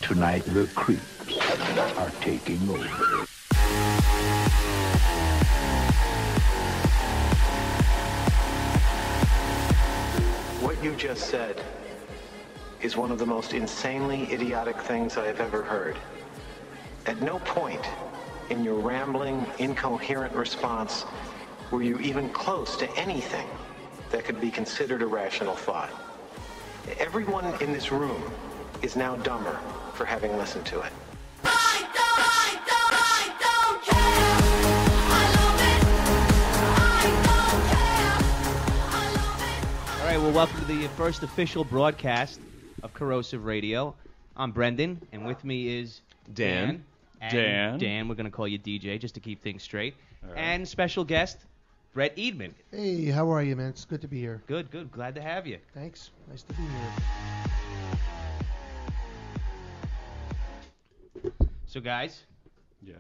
Tonight the creeps are taking over. What you just said is one of the most insanely idiotic things I have ever heard. At no point in your rambling, incoherent response were you even close to anything that could be considered a rational thought. Everyone in this room is now dumber for having listened to it. All right, well, welcome to the first official broadcast of Corrosive Radio. I'm Brendan, and with me is Dan. Dan, we're going to call you DJ just to keep things straight. Right. And special guest, Brett Eadman. Hey, how are you, man? It's good to be here. Good. Glad to have you. Thanks. Nice to be here. So, guys. Yes.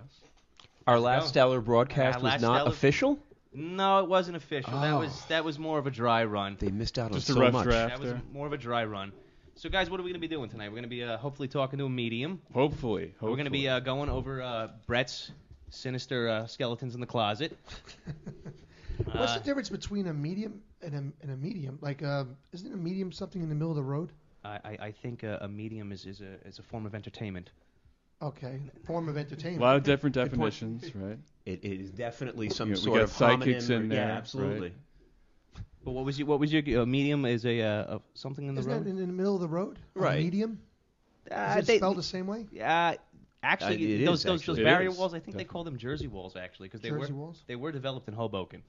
Our last stellar broadcast was not official? No, it wasn't official. Oh. That was more of a dry run. They missed out on Just so a rough much. draft. That was more of a dry run. So, guys, what are we going to be doing tonight? We're going to be hopefully talking to a medium. Hopefully. We're going to be going over Brett's sinister skeletons in the closet. What's the difference between a medium and a medium? Like, isn't a medium something in the middle of the road? I think a medium is a form of entertainment. Okay, form of entertainment. A lot of different definitions, right? It is definitely some we sort got of psychics homonym. in there. Yeah, absolutely. Right? But what was your medium is a something in the Isn't road? that in the middle of the road? Right. A medium? Is it spelled the same way? Actually, It those is. barrier It is, walls, I think definitely. they call them Jersey walls, actually, because walls? they were developed in Hoboken.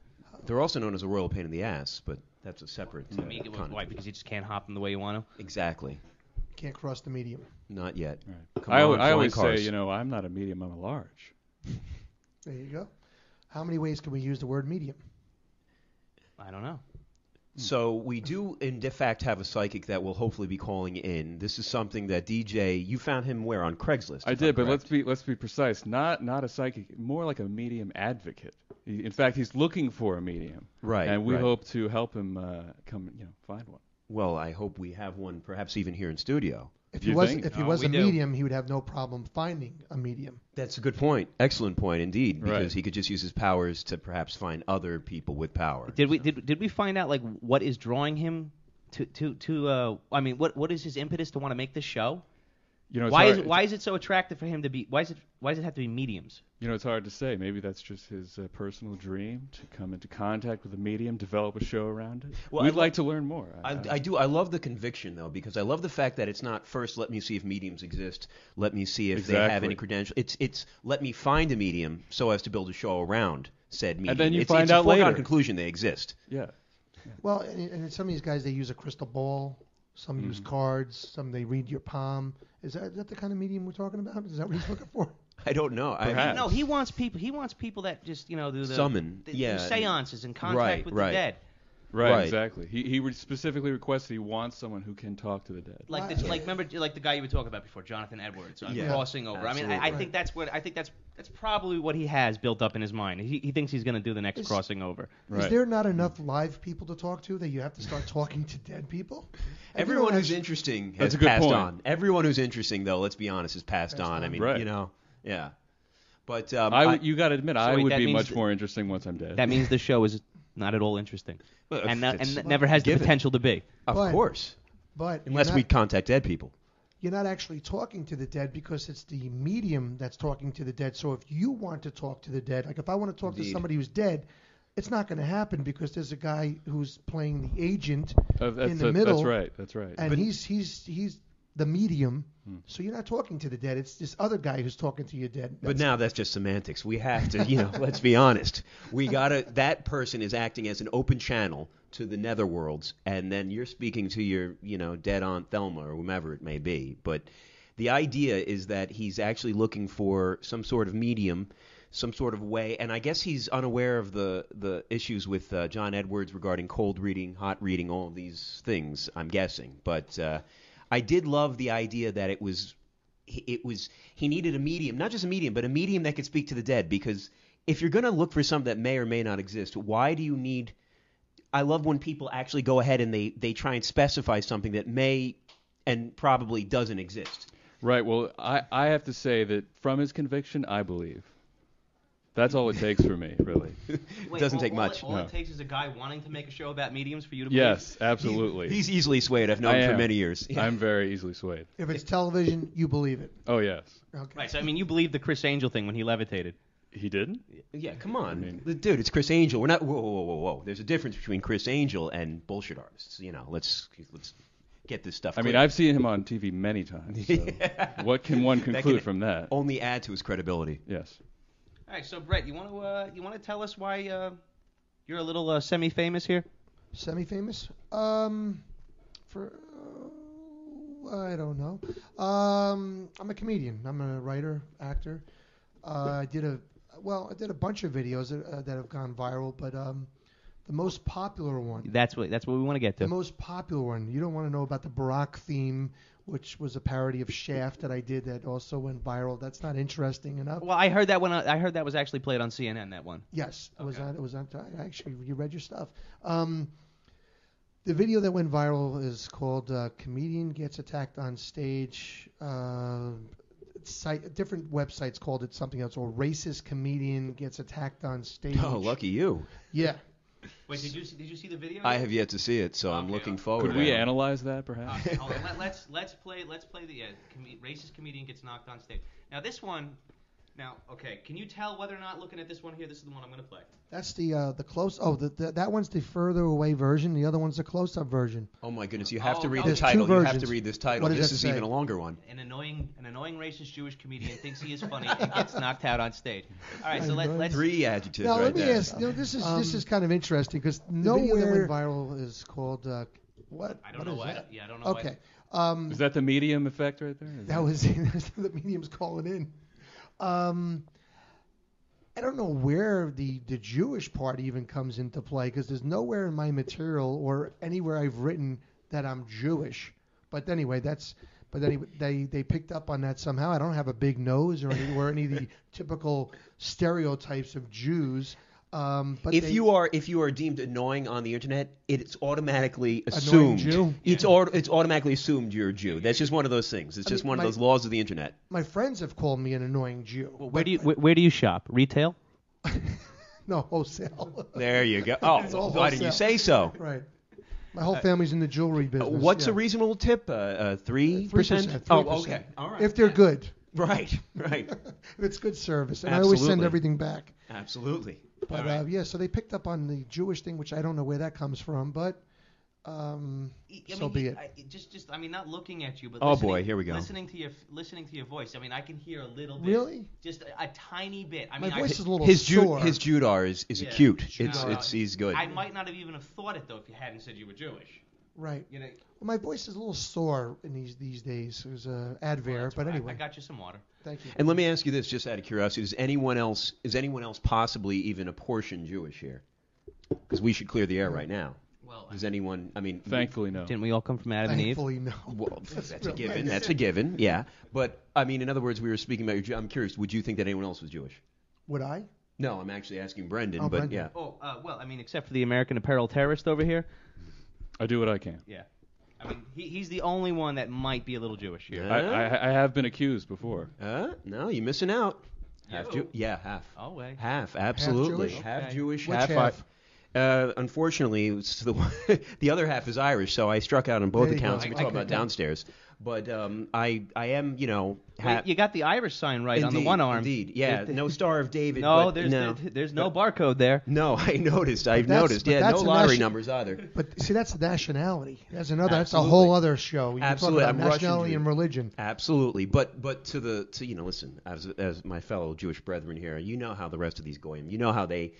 They're also known as a royal pain in the ass, but that's a separate Why? Because you just can't hop them the way you want to. Exactly. Can't cross the medium. Not yet. Right. Come I on, always flying say, cars. I'm not a medium, I'm a large. There you go. How many ways can we use the word medium? I don't know. So we do, in fact, have a psychic that will hopefully be calling in. This is something that DJ, you found him where on Craigslist? I did, but let's be precise. Not a psychic, more like a medium advocate. In fact, he's looking for a medium. Right. And we right. hope to help him find one. Well, I hope we have one, perhaps even here in studio. If You he was think? if he Oh, was we a do. medium, he would have no problem finding a medium. That's a good point. Excellent point indeed, because Right. he could just use his powers to perhaps find other people with power. Did we find out like what is drawing him to I mean what is his impetus to want to make this show? It's Why is it so attractive for him to be? Why does it have to be mediums? It's hard to say. Maybe that's just his personal dream to come into contact with a medium, develop a show around it. Well, We'd I like to learn more. I do. I love the conviction, though, because I love the fact that it's not first let me see if mediums exist, let me see if they have Exactly. any credentials. It's let me find a medium so as to build a show around said medium. And then you it's, find it's out a foregone later. conclusion they exist. Yeah. Well, and some of these guys, they use a crystal ball. Some use cards. Some they read your palm. Is that the kind of medium we're talking about? Is that what he's looking for? I don't know. Perhaps. No, he wants people that just do the Summon, do yeah. seances and contact Right, with right. the dead. Right, exactly. He specifically requested he wants someone who can talk to the dead. Remember the guy you were talking about before, Jonathan Edwards, on Yeah. crossing over. Absolutely. I think that's probably what he has built up in his mind. He thinks he's going to do the next crossing over. Right. Is there not enough live people to talk to that you have to start talking to dead people? And Everyone who's interesting has That's a good passed point. on. Everyone who's interesting, though, let's be honest, has passed on. I mean, Right. yeah. But you got to admit, I wait, would that be means much that- more interesting once I'm dead. That means the show is not at all interesting, Well, and it's never has the given. potential to be. of But- course, But unless you're we not, contact dead people. you're not actually talking to the dead because it's the medium that's talking to the dead. So if you want to talk to the dead, like if I want to talk Indeed. to somebody who's dead, it's not going to happen because there's a guy who's playing the agent in the middle. That's right. And he's the medium. So you're not talking to the dead. It's this other guy who's talking to your dead. But now that's just semantics. We have to, let's be honest. That person is acting as an open channel to the netherworlds, and then you're speaking to your, dead Aunt Thelma or whomever it may be. But the idea is that he's actually looking for some sort of medium, some sort of way, and I guess he's unaware of the issues with John Edwards regarding cold reading, hot reading, all of these things, I'm guessing. But I did love the idea that he needed a medium, not just a medium, but a medium that could speak to the dead. Because if you're going to look for something that may or may not exist, why do you need? I love when people actually go ahead and they try and specify something that may and probably doesn't exist. Right. Well, I have to say that from his conviction, I believe. That's all it takes for me, really. It doesn't take much. All No. it takes is a guy wanting to make a show about mediums for you to believe. Yes, absolutely. He's easily swayed. I've known I him for am. many years. Yeah. I'm very easily swayed. If it's television, you believe it. Oh, yes. Okay. Right. So I mean, you believe the Chris Angel thing when he levitated. He didn't? Yeah, come on, mean- dude. It's Chris Angel. We're not. Whoa. There's a difference between Chris Angel and bullshit artists. You know, let's get this stuff. I mean, clear. I've seen him on TV many times. So what can one That conclude can from that? only add to his credibility. Yes. All right. So Brett, you want to tell us why you're a little semi-famous here? Semi-famous? I don't know. I'm a comedian. I'm a writer, actor. I did a bunch of videos that have gone viral, but the most popular one. That's what we want to get The to. most popular one. You don't want to know about the Barack theme, which was a parody of Shaft that I did that also went viral. That's not interesting enough. Well, I heard that was actually played on CNN. That one. Yes, it was Okay. on. It was on. Actually, you read your stuff. The video that went viral is called "Comedian Gets Attacked on Stage." Different websites called it something else, or "Racist Comedian Gets Attacked on Stage." Oh, lucky you. Yeah. Wait, did you see the video? I have yet to see it, so I'm Okay, looking okay. forward. Could we to it. analyze that, perhaps? Okay, hold on. Let's play the racist comedian gets knocked on stage. Now this one. Now, okay, can you tell whether or not looking at this one here, this is the one I'm going to play? That's the close. Oh, that one's the further away version. The other one's the close-up version. Oh my goodness, you have Oh, to read no. the There's title. two You have to versions. read this title. What does This that is say? even a longer one. An annoying racist Jewish comedian thinks he is funny and gets knocked out on stage. All right, so let's. 3 adjectives Now right let me there. ask. This is kind of interesting because the Nowhere- video that went viral is called what? I don't what know is what. that? Yeah, I don't know. Okay. Is that the medium effect right there? Is That was that's the medium's calling in. I don't know where the Jewish part even comes into play because there's nowhere in my material or anywhere I've written that I'm Jewish. But anyway, they picked up on that somehow. I don't have a big nose or any of the typical stereotypes of Jews. But If you are deemed annoying on the internet, it's automatically Annoying assumed. Jew? It's automatically assumed you're a Jew. That's just one of those things. It's just one of those laws of the internet. my friends have called me an annoying Jew. Well, where do you shop? Retail? No, wholesale. There you go. It's all Oh, why didn't you wholesale. say so? Right. My whole family's in the jewelry business. What's yeah. a reasonable tip? 3%? 3%. Oh, okay. All right. If they're good. Right. If it's good service. And I always send Absolutely. everything back. Absolutely. But yeah, so they picked up on the Jewish thing, which I don't know where that comes from, but so be it. Just I mean, not looking at you, but Oh, listening, boy, here we go. Listening to your voice. I mean, I can hear a little bit. Really? Just a tiny bit. I My mean, voice is a little His sore. Judar is Yeah, acute. Judar. He's good. I might not have even have thought it though if you hadn't said you were Jewish. Right. You know. Well, my voice is a little sore in these days. It was Advair, Well, that's but all right. anyway. I got you some water. Thank you. And let me ask you this, just out of curiosity: is anyone else possibly even a portion Jewish here? Because we should clear the air right now. Well, Does anyone? I mean, Thankfully, no. didn't we all come from Adam and Eve? Thankfully, no. well, that's a real given. nice. That's a given. Yeah. But I mean, in other words, we were speaking about your. I'm curious. Would you think that anyone else was Jewish? Would I? No, I'm actually asking Brendan. Oh, but Brendan. yeah. Oh, well, I mean, except for the American Apparel terrorist over here. I do what I can. Yeah. I mean, he's the only one that might be a little Jewish here. Yeah. I have been accused before. No, you're missing out. Half You? Jew? Yeah, half. Oh, wait. Half, absolutely. Jewish? Half Okay. Jewish, Which half. half? Unfortunately, it's the other half is Irish, so I struck out on both There you go. accounts. We I talk could about tell. downstairs, but I am, Wait, you got the Irish sign right on the one arm. Indeed, yeah. No Star of David. No, but there's no barcode there. No, I noticed. I've that's- noticed. but Yeah, no that's a lottery nation- numbers either. But see, that's nationality. That's another. That's a Absolutely. whole other show. You can Absolutely, talk I'm about Russian nationality Jew. and religion. Absolutely, but to listen, as my fellow Jewish brethren here, you know how the rest of these goyim, you know how they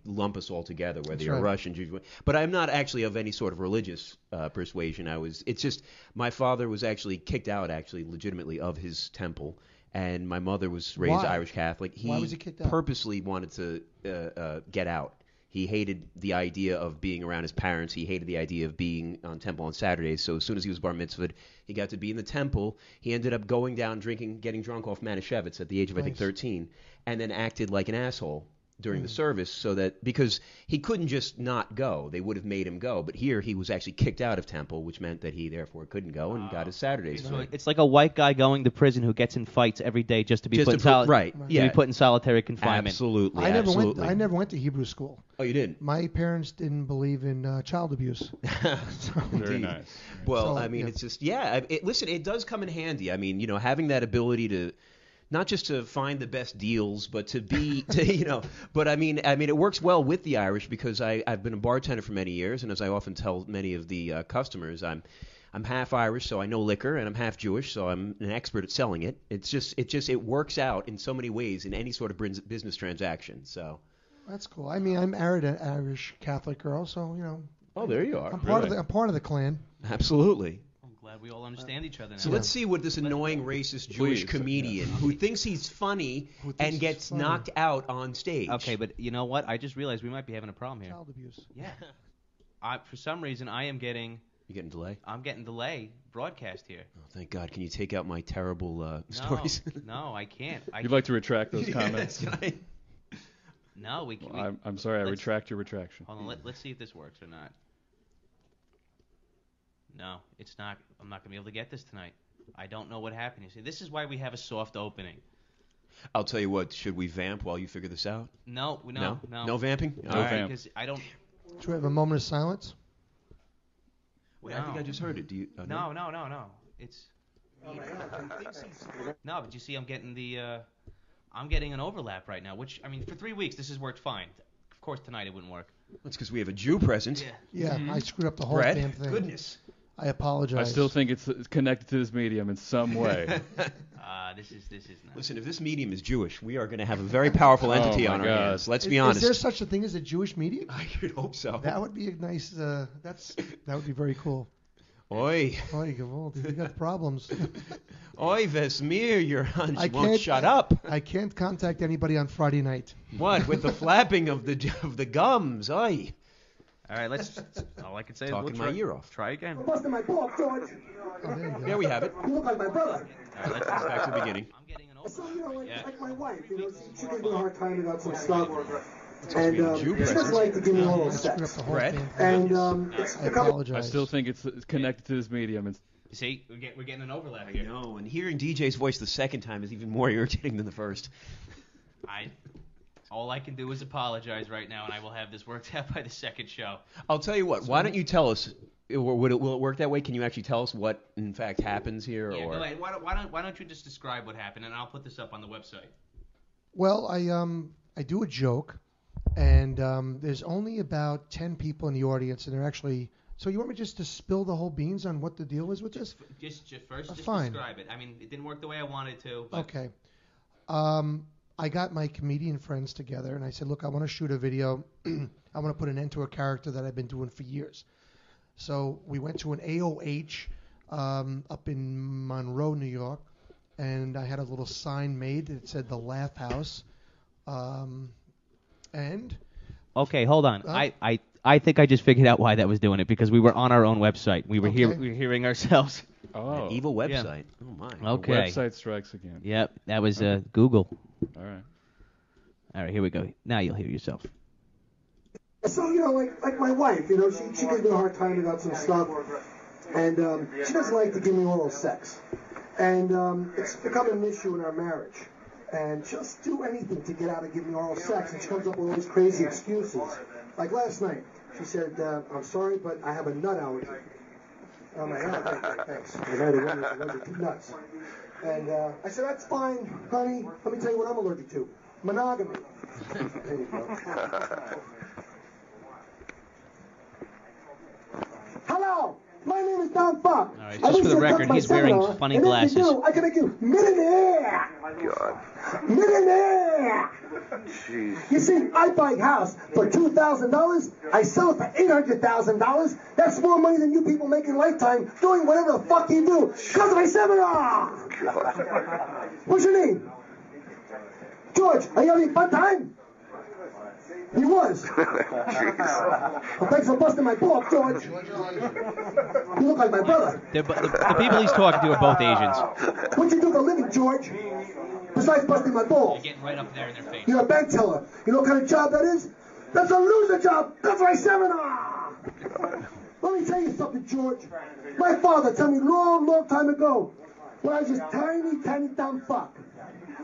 lump us all together, whether That's you're right. Russian, Jewish. But I'm not actually of any sort of religious persuasion. It's just my father was actually kicked out, legitimately, of his temple. And my mother was raised Why? Irish Catholic. Why was he kicked out? Purposely wanted to get out. He hated the idea of being around his parents. He hated the idea of being on temple on Saturdays. So as soon as he was bar mitzvahed, he got to be in the temple. He ended up going down, drinking, getting drunk off Manischewitz at the age of, I think, Nice. 13, and then acted like an asshole during the service, so that because he couldn't just not go, they would have made him go. But here he was actually kicked out of Temple, which meant that he therefore couldn't go and got his Saturdays. So It's like a white guy going to prison who gets in fights every day just to be put in yeah, be put in solitary confinement. Absolutely, I absolutely. never went to Hebrew school. Oh, you didn't? My parents didn't believe in child abuse. Very nice. Well, So, I mean, yeah. it's just listen, it does come in handy. I mean, having that ability to not just to find the best deals, but to be, but I mean, it works well with the Irish because I've been a bartender for many years, and as I often tell many of the customers, I'm half Irish, so I know liquor, and I'm half Jewish, so I'm an expert at selling it. It works out in so many ways in any sort of business transaction. So That's cool. I mean, I'm married an Irish Catholic girl, so oh, there you are. I'm part of the clan. Absolutely. I'm glad we all understand each other now. So let's see what this annoying racist Jewish Please, comedian who thinks he's funny and gets knocked out on stage. Okay, but you know what? I just realized we might be having a problem here. Child abuse. Yeah. For some reason, I'm getting delay? I'm getting delay broadcast here. Oh, thank God. Can you take out my terrible stories? No, I can't. You'd like to retract those comments? No, we can. I'm sorry. I retract your retraction. Hold on. Let's see if this works or not. No, it's not. I'm not going to be able to get this tonight. I don't know what happened. You see, this is why we have a soft opening. I'll tell you what. Should we vamp while you figure this out? No. No vamping? No All right. vamp. Because I don't. Should we have a moment of silence? Wait, I think I just heard it. Do you? No. It's. No, but you see, I'm getting an overlap right now. Which I mean, for 3 weeks this has worked fine. Of course, tonight it wouldn't work. That's because we have a Jew present. Yeah, I screwed up the whole Brett, damn thing. goodness. I apologize. I still think it's connected to this medium in some way. This is not. Listen, if this medium is Jewish, we are going to have a very powerful entity Oh, on my our God. hands. Let's Is be honest. there such a thing as a Jewish medium? I should hope so. That would be a nice. That would be very cool. Oi, Oh, you got problems. oi, Vesmir, your hunch I won't can't- shut up. I can't contact anybody on Friday night. What with the flapping of the gums? Oi, All right, let's. All I can say talking is my ear off. Try again. Busting my balls, George. Oh, there you go. There we have it. You look like my brother. All right, let's Back to the beginning. I'm getting an So, overlap. like my wife, she gives me a hard time about some stuff. And Jew she doesn't presence. like to give me I oral screwed up sex. the whole Brett? damn thing. And it's I become I apologize. still think it's connected to this medium. You see, we're getting an overlap I here. know, and hearing DJ's voice the second time is even more irritating than the first. All I can do is apologize right now, and I will have this worked out by the second show. I'll tell you what. Why don't you tell us? Will it work that way? Can you actually tell us what in fact happens here? Yeah, or go ahead. Why don't you just describe what happened, and I'll put this up on the website. Well, I do a joke, and there's only about 10 people in the audience, and they're actually. So you want me just to spill the whole beans on what the deal is with this? Just first, just Fine. describe it. I mean, it didn't work the way I wanted to. But Okay. I got my comedian friends together, and I said, look, I want to shoot a video. I want to put an end to a character that I've been doing for years. So we went to an AOH up in Monroe, New York, and I had a little sign made that said The Laugh House. And Okay, hold on. Huh? I think I just figured out why that was doing it because we were on our own website. We were Okay. we were hearing ourselves. an evil website? Oh my. Okay. Website strikes again. Yep, that was Google. All right. All right, here we go. Now you'll hear yourself. So, like my wife, she gives me a hard time about some stuff. And she doesn't like to give me oral sex. And it's become an issue in our marriage. And she'll just do anything to get out of giving me oral sex. And she comes up with all these crazy excuses. Like last night, she said, I'm sorry, but I have a nut allergy. Oh my God, thanks. I had allergic to nuts. And I said, that's fine, honey. Let me tell you what I'm allergic to. Monogamy. There you go. Hello, my name is Don Fuck. All right, just for the record, he's wearing funny glasses. I can make you millionaire. God. Millionaire. Jeez. You see, I buy a house for $2,000. I sell it for $800,000. That's more money than you people make in lifetime doing whatever the fuck you do. Come to my seminar. God. What's your name? George, are you having a fun time? He was. Jeez. Well, thanks for busting my ball, George. You look like my brother. The people he's talking to are both Asians. What you do for a living, George? besides busting my balls. You're getting right up there in their face. You're a bank teller. You know what kind of job that is? That's a loser job. That's my seminar. Let me tell you something, George. My father told me long time ago, when I was just tiny dumb fuck.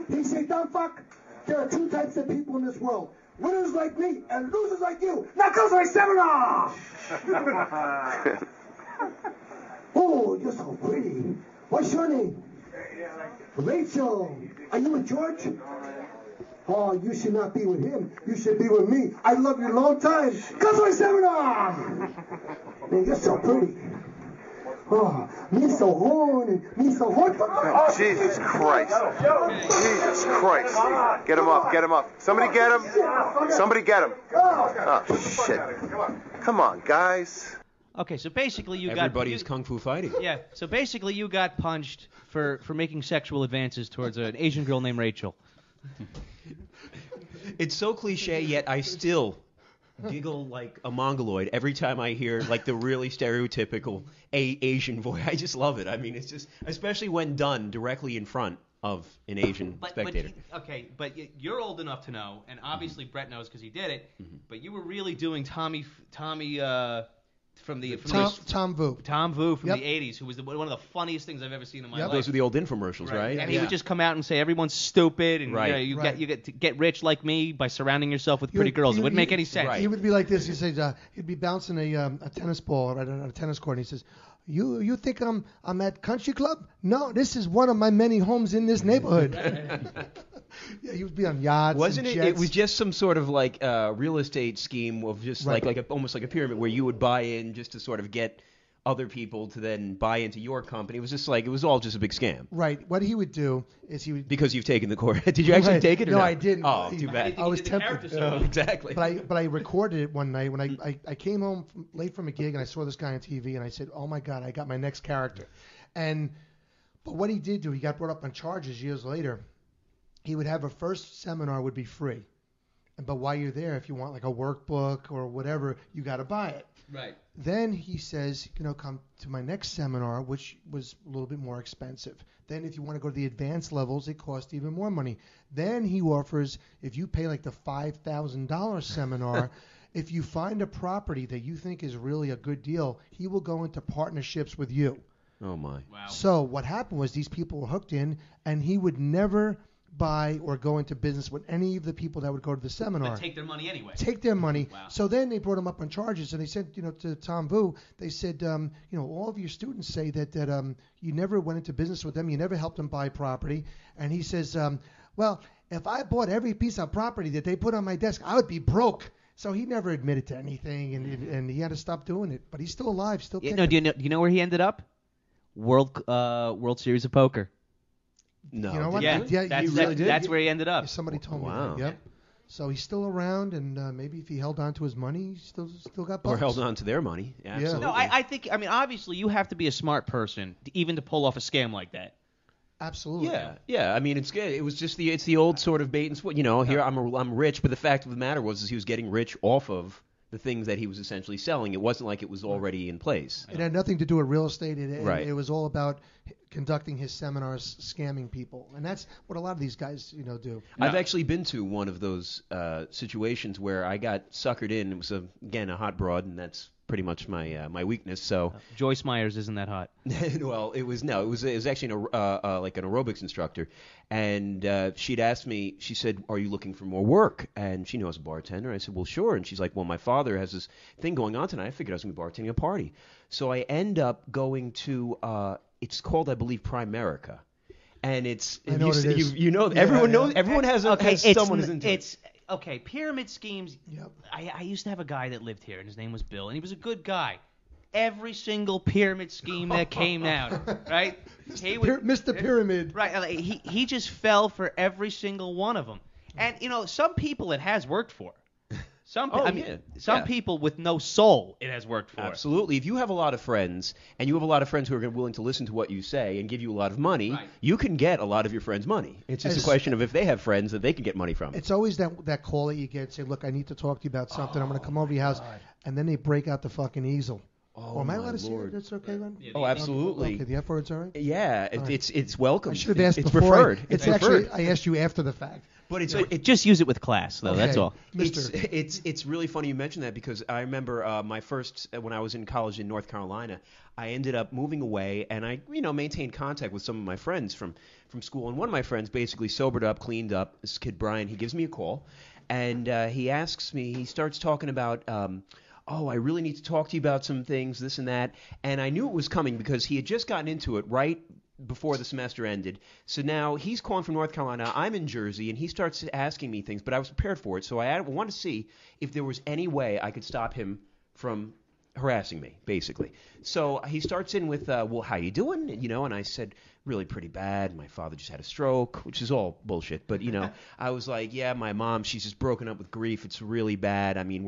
He said, dumb fuck, there are two types of people in this world. Winners like me and losers like you. Now comes my seminar. Oh, you're so pretty. What's your name? Rachel. Are you with George? Oh, you should not be with him. You should be with me. I love you a long time. Come to my seminar. Man, you're so pretty. Oh, me so horny. Me so horny. Oh, Jesus Christ. Jesus Christ. Get him up. Somebody get him. Oh, shit. Come on, guys. Okay, so basically you Everybody's kung fu fighting. Yeah, so basically you got punched for making sexual advances towards an Asian girl named Rachel. It's so cliche, yet I still giggle like a mongoloid every time I hear like the really stereotypical Asian voice. I just love it. I mean, it's just, especially when done directly in front of an Asian spectator. But you're old enough to know, and obviously Brett knows because he did it. But you were really doing Tommy Tom Vu from the 80s, who was one of the funniest things I've ever seen in my life. Those were the old infomercials, right? And he would just come out and say everyone's stupid, and you get to get rich like me by surrounding yourself with pretty girls. It wouldn't make any sense. He would be like this. He says he'd be bouncing a tennis ball at a tennis court, and he says, "You think I'm at country club? No, this is one of my many homes in this neighborhood." Yeah, he would be on yachts. Wasn't and it? jets. It was just some sort of like real estate scheme of just almost like a pyramid where you would buy in just to sort of get other people to then buy into your company. It was just like, it was all just a big scam. Right. What he would do is he would... Because you've taken the course. Did you actually take it or no, not? I didn't. Oh, too bad. I was tempted. Exactly. But I recorded it one night when I came home late from a gig and I saw this guy on TV and I said, oh my God, I got my next character. But what he did do, he got brought up on charges years later. He would have a first seminar would be free. But while you're there, if you want like a workbook or whatever, you got to buy it. Right. Then he says, come to my next seminar, which was a little bit more expensive. Then if you want to go to the advanced levels, it costs even more money. Then he offers, if you pay like the $5,000 seminar, if you find a property that you think is really a good deal, he will go into partnerships with you. Oh, my. Wow. So what happened was these people were hooked in, and he would never buy or go into business with any of the people that would go to the seminar. But take their money anyway. Take their money. Wow. So then they brought him up on charges, and they said, to Tom Vu, they said, all of your students say that you never went into business with them, you never helped them buy property, and he says, well, if I bought every piece of property that they put on my desk, I would be broke. So he never admitted to anything, and he had to stop doing it. But he's still alive, still kicking. No, do you know where he ended up? World Series of Poker. No. You know what? Yeah, that's where he ended up. Somebody told me Wow. that. Yep. So he's still around, and maybe if he held on to his money, he still got bucks. Or held on to their money. Yeah, absolutely. No, I think, obviously you have to be a smart person even to pull off a scam like that. Absolutely. Yeah. I mean, it's good. It was just it's the old sort of bait and switch. Here I'm rich, but the fact of the matter was he was getting rich off of the things that he was essentially selling. It wasn't like it was already in place. It had nothing to do with real estate. Right. It was all about conducting his seminars, scamming people, and that's what a lot of these guys, do. I've actually been to one of those situations where I got suckered in. It was again a hot broad, and that's pretty much my weakness. So Joyce Myers isn't that hot. Well, it was actually like an aerobics instructor, and she'd asked me. She said, "Are you looking for more work?" And she knows a bartender. I said, "Well, sure." And she's like, "Well, my father has this thing going on tonight. I figured I was going to be bartending a party." So I end up going to it's called, I believe, Primerica. And it's I know what it is. Everyone knows. Everyone has someone who's into it. Okay, pyramid schemes. Yep. I used to have a guy that lived here, and his name was Bill, and he was a good guy. Every single pyramid scheme that came out, right? Mr. Pyramid. Right. He just fell for every single one of them. And, some people it has worked for. Some people with no soul it has worked for. Absolutely. If you have a lot of friends, and you have a lot of friends who are willing to listen to what you say and give you a lot of money, right, you can get a lot of your friends' money. It's just a question of if they have friends that they can get money from. It's always that call that you get, say, look, I need to talk to you about something. I'm going to come over to your house. And then they break out the fucking easel. Oh, am I my allowed to say Lord. that? That's okay, then? Yeah, Oh, absolutely. Okay, the F word's all right? Yeah, All right. it's welcome. I should have asked it's before. preferred. It's preferred. actually, I asked you after the fact. But it's Just use it with class, though. That's Okay. all. Mr. It's really funny you mention that because I remember my first when I was in college in North Carolina, I ended up moving away and I maintained contact with some of my friends from school, and one of my friends basically sobered up, cleaned up. This kid Brian, he gives me a call, and he starts talking about. Oh, I really need to talk to you about some things, this and that. And I knew it was coming because he had just gotten into it right before the semester ended. So now he's calling from North Carolina. I'm in Jersey, and he starts asking me things, but I was prepared for it. So I wanted to see if there was any way I could stop him from harassing me, basically. So he starts in with, well, how you doing? And I said, really pretty bad. My father just had a stroke, which is all bullshit. But, I was like, yeah, my mom, she's just broken up with grief. It's really bad. I mean,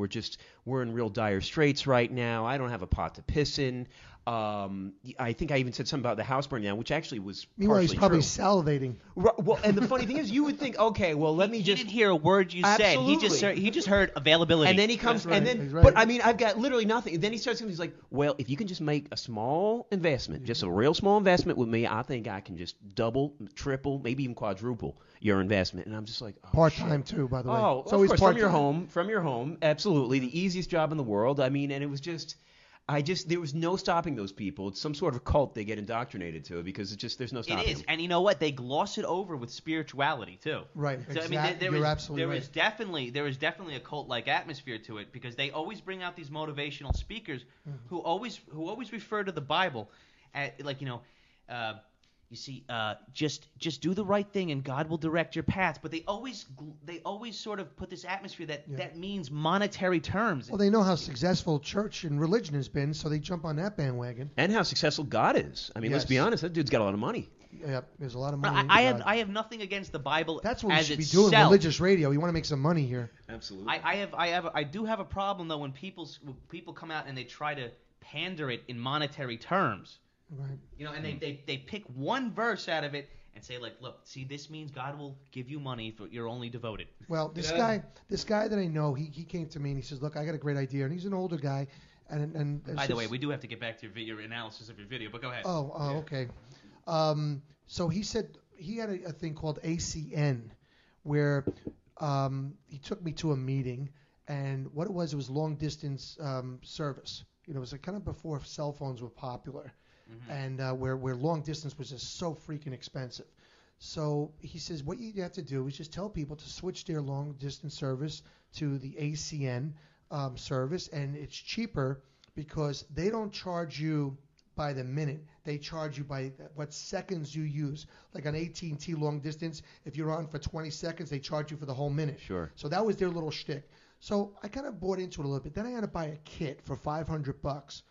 we're in real dire straits right now. I don't have a pot to piss in. I think I even said something about the house burning down, which actually was Meanwhile, he's probably true. salivating. Well, and the funny thing is, you would think, okay, well, let me He just. didn't hear a word you said. He just heard availability. And then he comes, That's right. and then, He's right. but I mean, I've got literally nothing. And then he starts, he's like, well, if you can just make a small investment, just a real small investment with me, I think I can just double, triple, maybe even quadruple your investment. And I'm just like, oh, Part-time, shit. too, by the way. Oh, It's of always course, part-time. from your home, absolutely, the easiest job in the world. I mean, and it was just. There was no stopping those people. It's some sort of cult they get indoctrinated to because there's no stopping It is, them. and you know what? They gloss it over with spirituality too. Right. So, Exactly. I mean, You're absolutely right. there is definitely a cult-like atmosphere to it because they always bring out these motivational speakers who always refer to the Bible, you see, just do the right thing and God will direct your path. But they always sort of put this atmosphere that means monetary terms. Well, they know how successful church and religion has been, so they jump on that bandwagon. And how successful God is. I mean, let's be honest, that dude's got a lot of money. Yep, there's a lot of money. I have nothing against the Bible. That's what we as should be itself. doing. Religious radio. You want to make some money here. Absolutely. I do have a problem though when people come out and they try to pander it in monetary terms. Right. And they pick one verse out of it and say like, look, see, this means God will give you money if you're only devoted. Well, this guy that I know, he came to me and he says, look, I got a great idea, and he's an older guy, and by the way, we do have to get back to your analysis of your video, but go ahead. Okay. So he said he had a thing called ACN, where he took me to a meeting, and what it was long distance service. It was kind of before cell phones were popular. And where long distance was just so freaking expensive. So he says what you have to do is just tell people to switch their long distance service to the ACN service, and it's cheaper because they don't charge you by the minute. They charge you by what seconds you use. Like on AT&T long distance, if you're on for 20 seconds, they charge you for the whole minute. Sure. So that was their little shtick. So I kind of bought into it a little bit. Then I had to buy a kit for $500,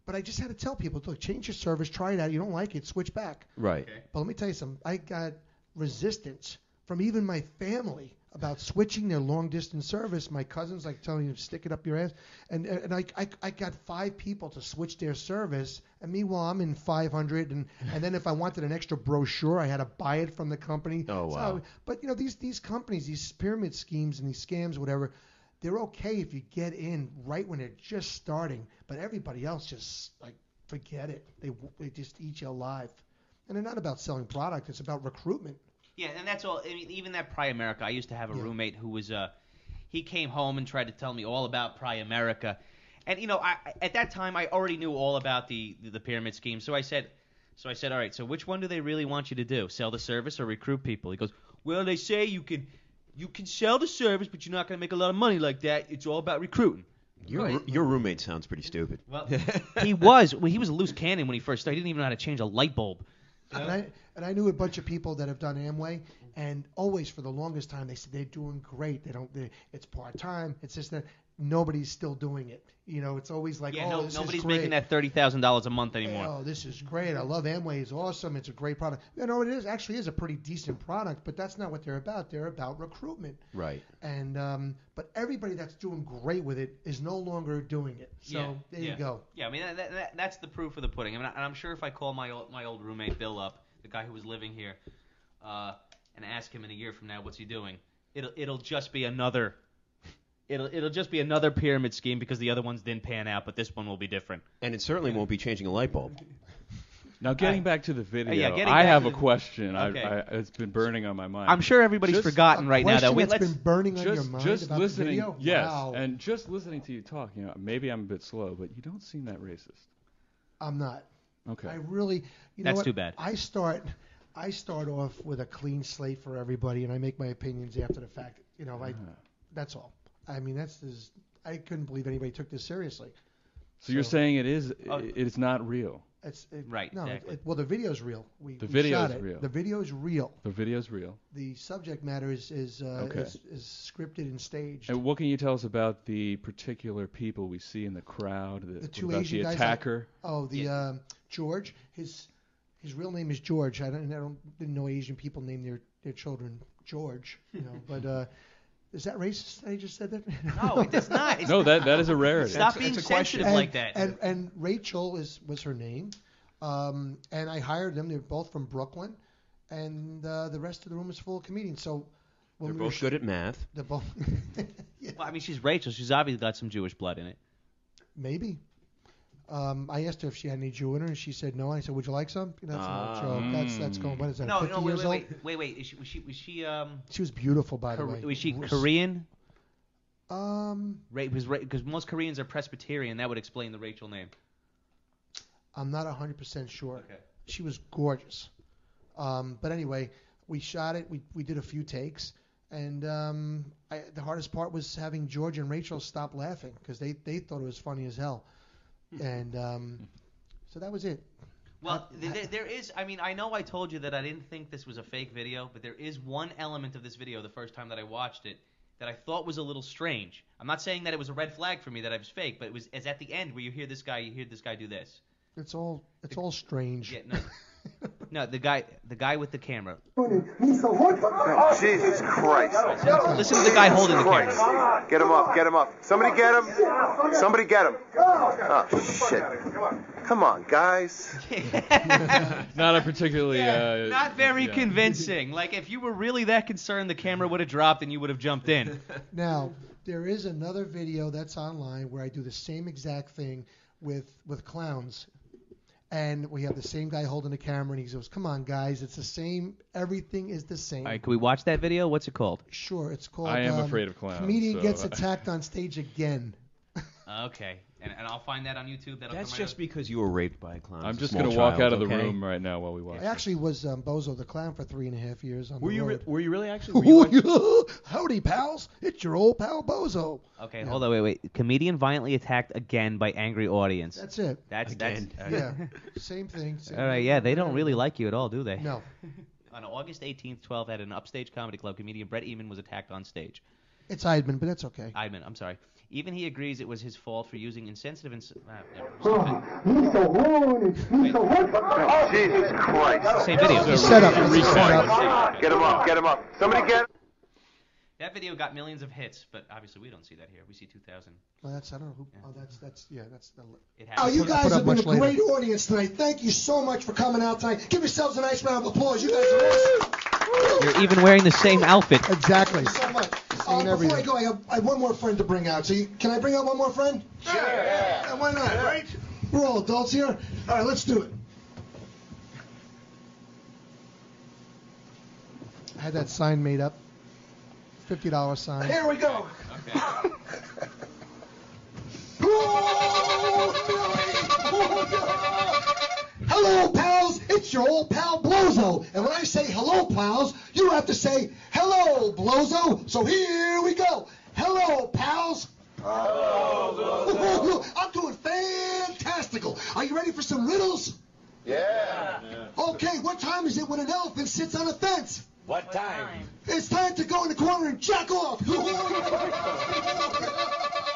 But I just had to tell people, look, change your service, try it out. You don't like it, switch back. Right. Okay. But let me tell you something. I got resistance from even my family about switching their long-distance service. My cousin's like telling you to stick it up your ass. And I got 5 people to switch their service. And meanwhile, I'm in 500. And then if I wanted an extra brochure, I had to buy it from the company. Oh, wow. So, but, these companies, these pyramid schemes and these scams, whatever, they're okay if you get in right when they're just starting, but everybody else just forget it. They just eat you alive. And they're not about selling product; it's about recruitment. Yeah, and that's all. I mean, even that Pri-America. I used to have a roommate who was he came home and tried to tell me all about Pri-America, and at that time I already knew all about the pyramid scheme. So I said, all right. So which one do they really want you to do? Sell the service or recruit people? He goes, well, they say you can sell the service, but you're not going to make a lot of money like that. It's all about recruiting. Your roommate sounds pretty stupid. Well, he was a loose cannon when he first started. He didn't even know how to change a light bulb. And I knew a bunch of people that have done Amway, and always for the longest time they said they're doing great. It's part-time. It's just that nobody's still doing it. It's always like, this is nobody's great. making that $30,000 a month anymore. Oh, this is great. I love Amway. It's awesome. It's a great product. It actually is a pretty decent product, but that's not what they're about. They're about recruitment. Right. And but everybody that's doing great with it is no longer doing it. So there you go. Yeah, I mean that's the proof of the pudding. I mean, and I'm sure if I call my old roommate Bill up, the guy who was living here, and ask him in a year from now what's he doing, it'll just be another It'll just be another pyramid scheme because the other ones didn't pan out, but this one will be different. And it certainly won't be changing a light bulb. Now, getting back to the video, getting I back have to a the- question. Okay. It's been burning on my mind. I'm sure everybody's Just forgotten right now that Question that's been burning on your mind just about listening, the video? yes, Wow. and just listening to you talk, maybe I'm a bit slow, but you don't seem that racist. I'm not. Okay. I really, That's what? too bad. I start off with a clean slate for everybody, and I make my opinions after the fact. That's all. I mean, I couldn't believe anybody took this seriously. So you're saying it's not real. Right, No, exactly. well, the video's real. We video's shot it. real. The video's real. The video's real. The subject matter is scripted and staged. And what can you tell us about the particular people we see in the crowd? The two about Asian the guys. attacker? George. His real name is George. I didn't know Asian people name their children George. But is that racist? I just said that. No, it's not. No, that is a rarity. Stop being sensitive like that. And Rachel was her name, and I hired them. They're both from Brooklyn, and the rest of the room is full of comedians. So They're both good at math. They're both. Yeah. Well, I mean, she's Rachel. She's obviously got some Jewish blood in it. Maybe. I asked her if she had any Jew in her, and she said no. I said, "Would you like some?" That's not a joke. That's going. What is that? 50 years old? Wait. Was she She was beautiful, by the way. Was she Korean? Because Because most Koreans are Presbyterian. That would explain the Rachel name. I'm not 100% sure. Okay. She was gorgeous. But anyway, we shot it. We did a few takes, and the hardest part was having George and Rachel stop laughing because they thought it was funny as hell. And so that was it. Well, there is. I mean, I know I told you that I didn't think this was a fake video, but there is one element of this video the first time that I watched it that I thought was a little strange. I'm not saying that it was a red flag for me that it was fake, but it was at the end where you hear this guy do this. It's all strange. Yeah, no, the guy with the camera. Oh, Jesus Christ. Listen to the guy holding the camera. Get him up. Somebody get him. Oh, shit. Come on, guys. Not a particularly... not very convincing. Like, if you were really that concerned, the camera would have dropped and you would have jumped in. Now, there is another video that's online where I do the same exact thing with clowns. And we have the same guy holding the camera, and he goes, "Come on, guys, it's the same. Everything is the same." All right, can we watch that video? What's it called? Sure, it's called. I am afraid of clowns. Comedian gets attacked on stage again. Okay, and I'll find that on YouTube. That's just because you were raped by a clown. I'm as a just small going to walk child, out of the okay? room right now while we watch I actually was Bozo the Clown for 3.5 years on Were the you road. were you really actually? Were you Howdy, pals! It's your old pal Bozo. Okay, hold on, wait. Comedian violently attacked again by angry audience. That's it. That's Yeah, same thing. All right, yeah, they don't really like you at all, do they? No. On August 18th, 12, at an upstage comedy club, comedian Brett Eamon was attacked on stage. It's Eidman, but that's okay. Eidman, I'm sorry. Even he agrees it was his fault for using insensitive Jesus Christ. Same video. Set up. Get him up. Somebody get him. That video got millions of hits, but obviously we don't see that here. We see 2,000. Well, I don't know who. Oh, that's the. It Oh, happens. you guys have been a much great audience tonight. Thank you so much for coming out tonight. Give yourselves a nice round of applause. You guys are awesome. You're even wearing the same outfit. Exactly. Thank you so much. Before everything. I go, I have one more friend to bring out. So can I bring out one more friend? Sure. Yeah, why not, right? We're all adults here. All right, let's do it. I had that sign made up. $50 sign. Here we go. Okay. Hello, pals. It's your old pal Blozo. And when I say hello, pals, you have to say hello, Blozo. So here we go. Hello, pals. Hello, Blozo. I'm doing fantastical. Are you ready for some riddles? Yeah. Okay, what time is it when an elephant sits on a fence? What time? It's time to go in the corner and jack off.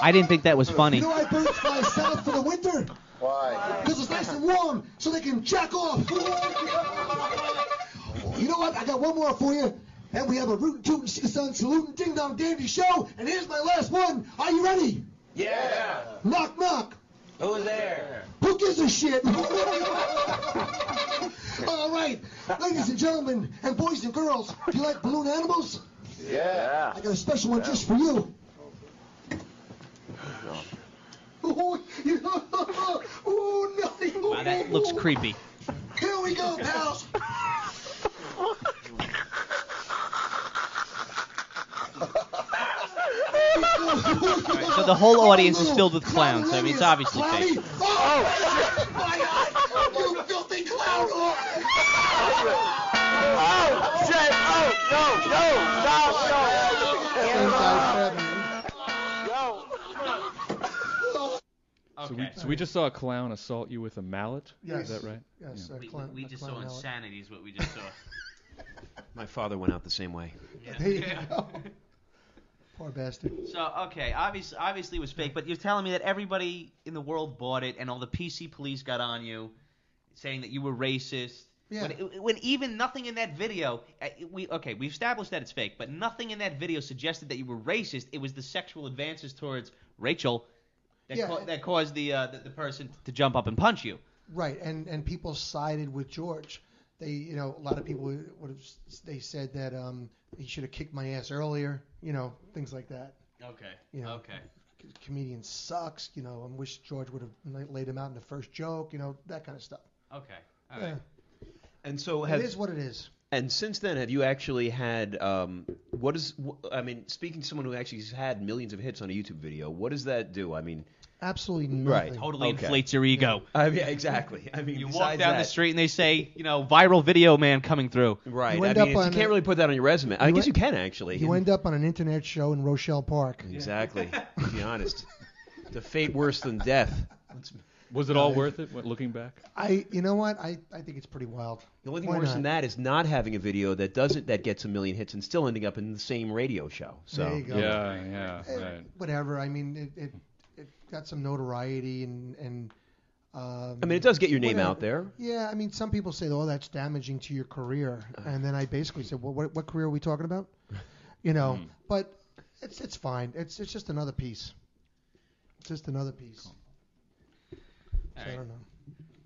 I didn't think that was funny. You know why birds fly south for the winter? Why? Because it's nice and warm, so they can jack off. You know what? I got one more for you. And we have a rootin' tootin' son salutin' ding dong dandy show. And here's my last one. Are you ready? Yeah. Knock knock. Who's there? Who gives a shit? All right, ladies and gentlemen, and boys and girls, do you like balloon animals? Yeah. I got a special one just for you. Oh, no. Wow, that looks creepy. Here we go, pals. Right, so the whole audience is filled with clowns. I mean, it's obviously fake. Oh, my God. You filthy clown. Oh, shit. Okay. So we just saw a clown assault you with a mallet. Yes. Is that right? Yes. Yeah. We just saw insanity is what we just saw. My father went out the same way. There you go. Poor bastard. So, okay, obviously it was fake, but you're telling me that everybody in the world bought it and all the PC police got on you saying that you were racist. Yeah. When even nothing in that video, we established that it's fake, but nothing in that video suggested that you were racist. It was the sexual advances towards Rachel that caused the person to jump up and punch you. Right, and people sided with George. They, a lot of people would have. They said that he should have kicked my ass earlier. Things like that. Okay. Okay. Comedian sucks. I wish George would have laid him out in the first joke. That kind of stuff. Okay. All right. And so It is what it is. And since then, have you actually had speaking to someone who actually has had millions of hits on a YouTube video, what does that do? I mean, absolutely nothing. Right. Totally inflates your ego. Yeah, exactly. I mean, you walk down the street and they say, viral video man coming through. Right. You can't really put that on your resume. I guess you can actually. You end up on an internet show in Rochelle Park. Exactly. To be honest, the fate worse than death. Was it all worth it? Looking back, you know what? I think it's pretty wild. The only thing worse than that is not having a video that gets a million hits and still ending up in the same radio show. So there you go. Yeah. Right. Whatever. I mean, it got some notoriety and. It does get your name out there. Yeah, some people say, "Oh, that's damaging to your career," and then I basically said, "Well, what career are we talking about?" But it's fine. It's just another piece. It's just another piece. So I don't know.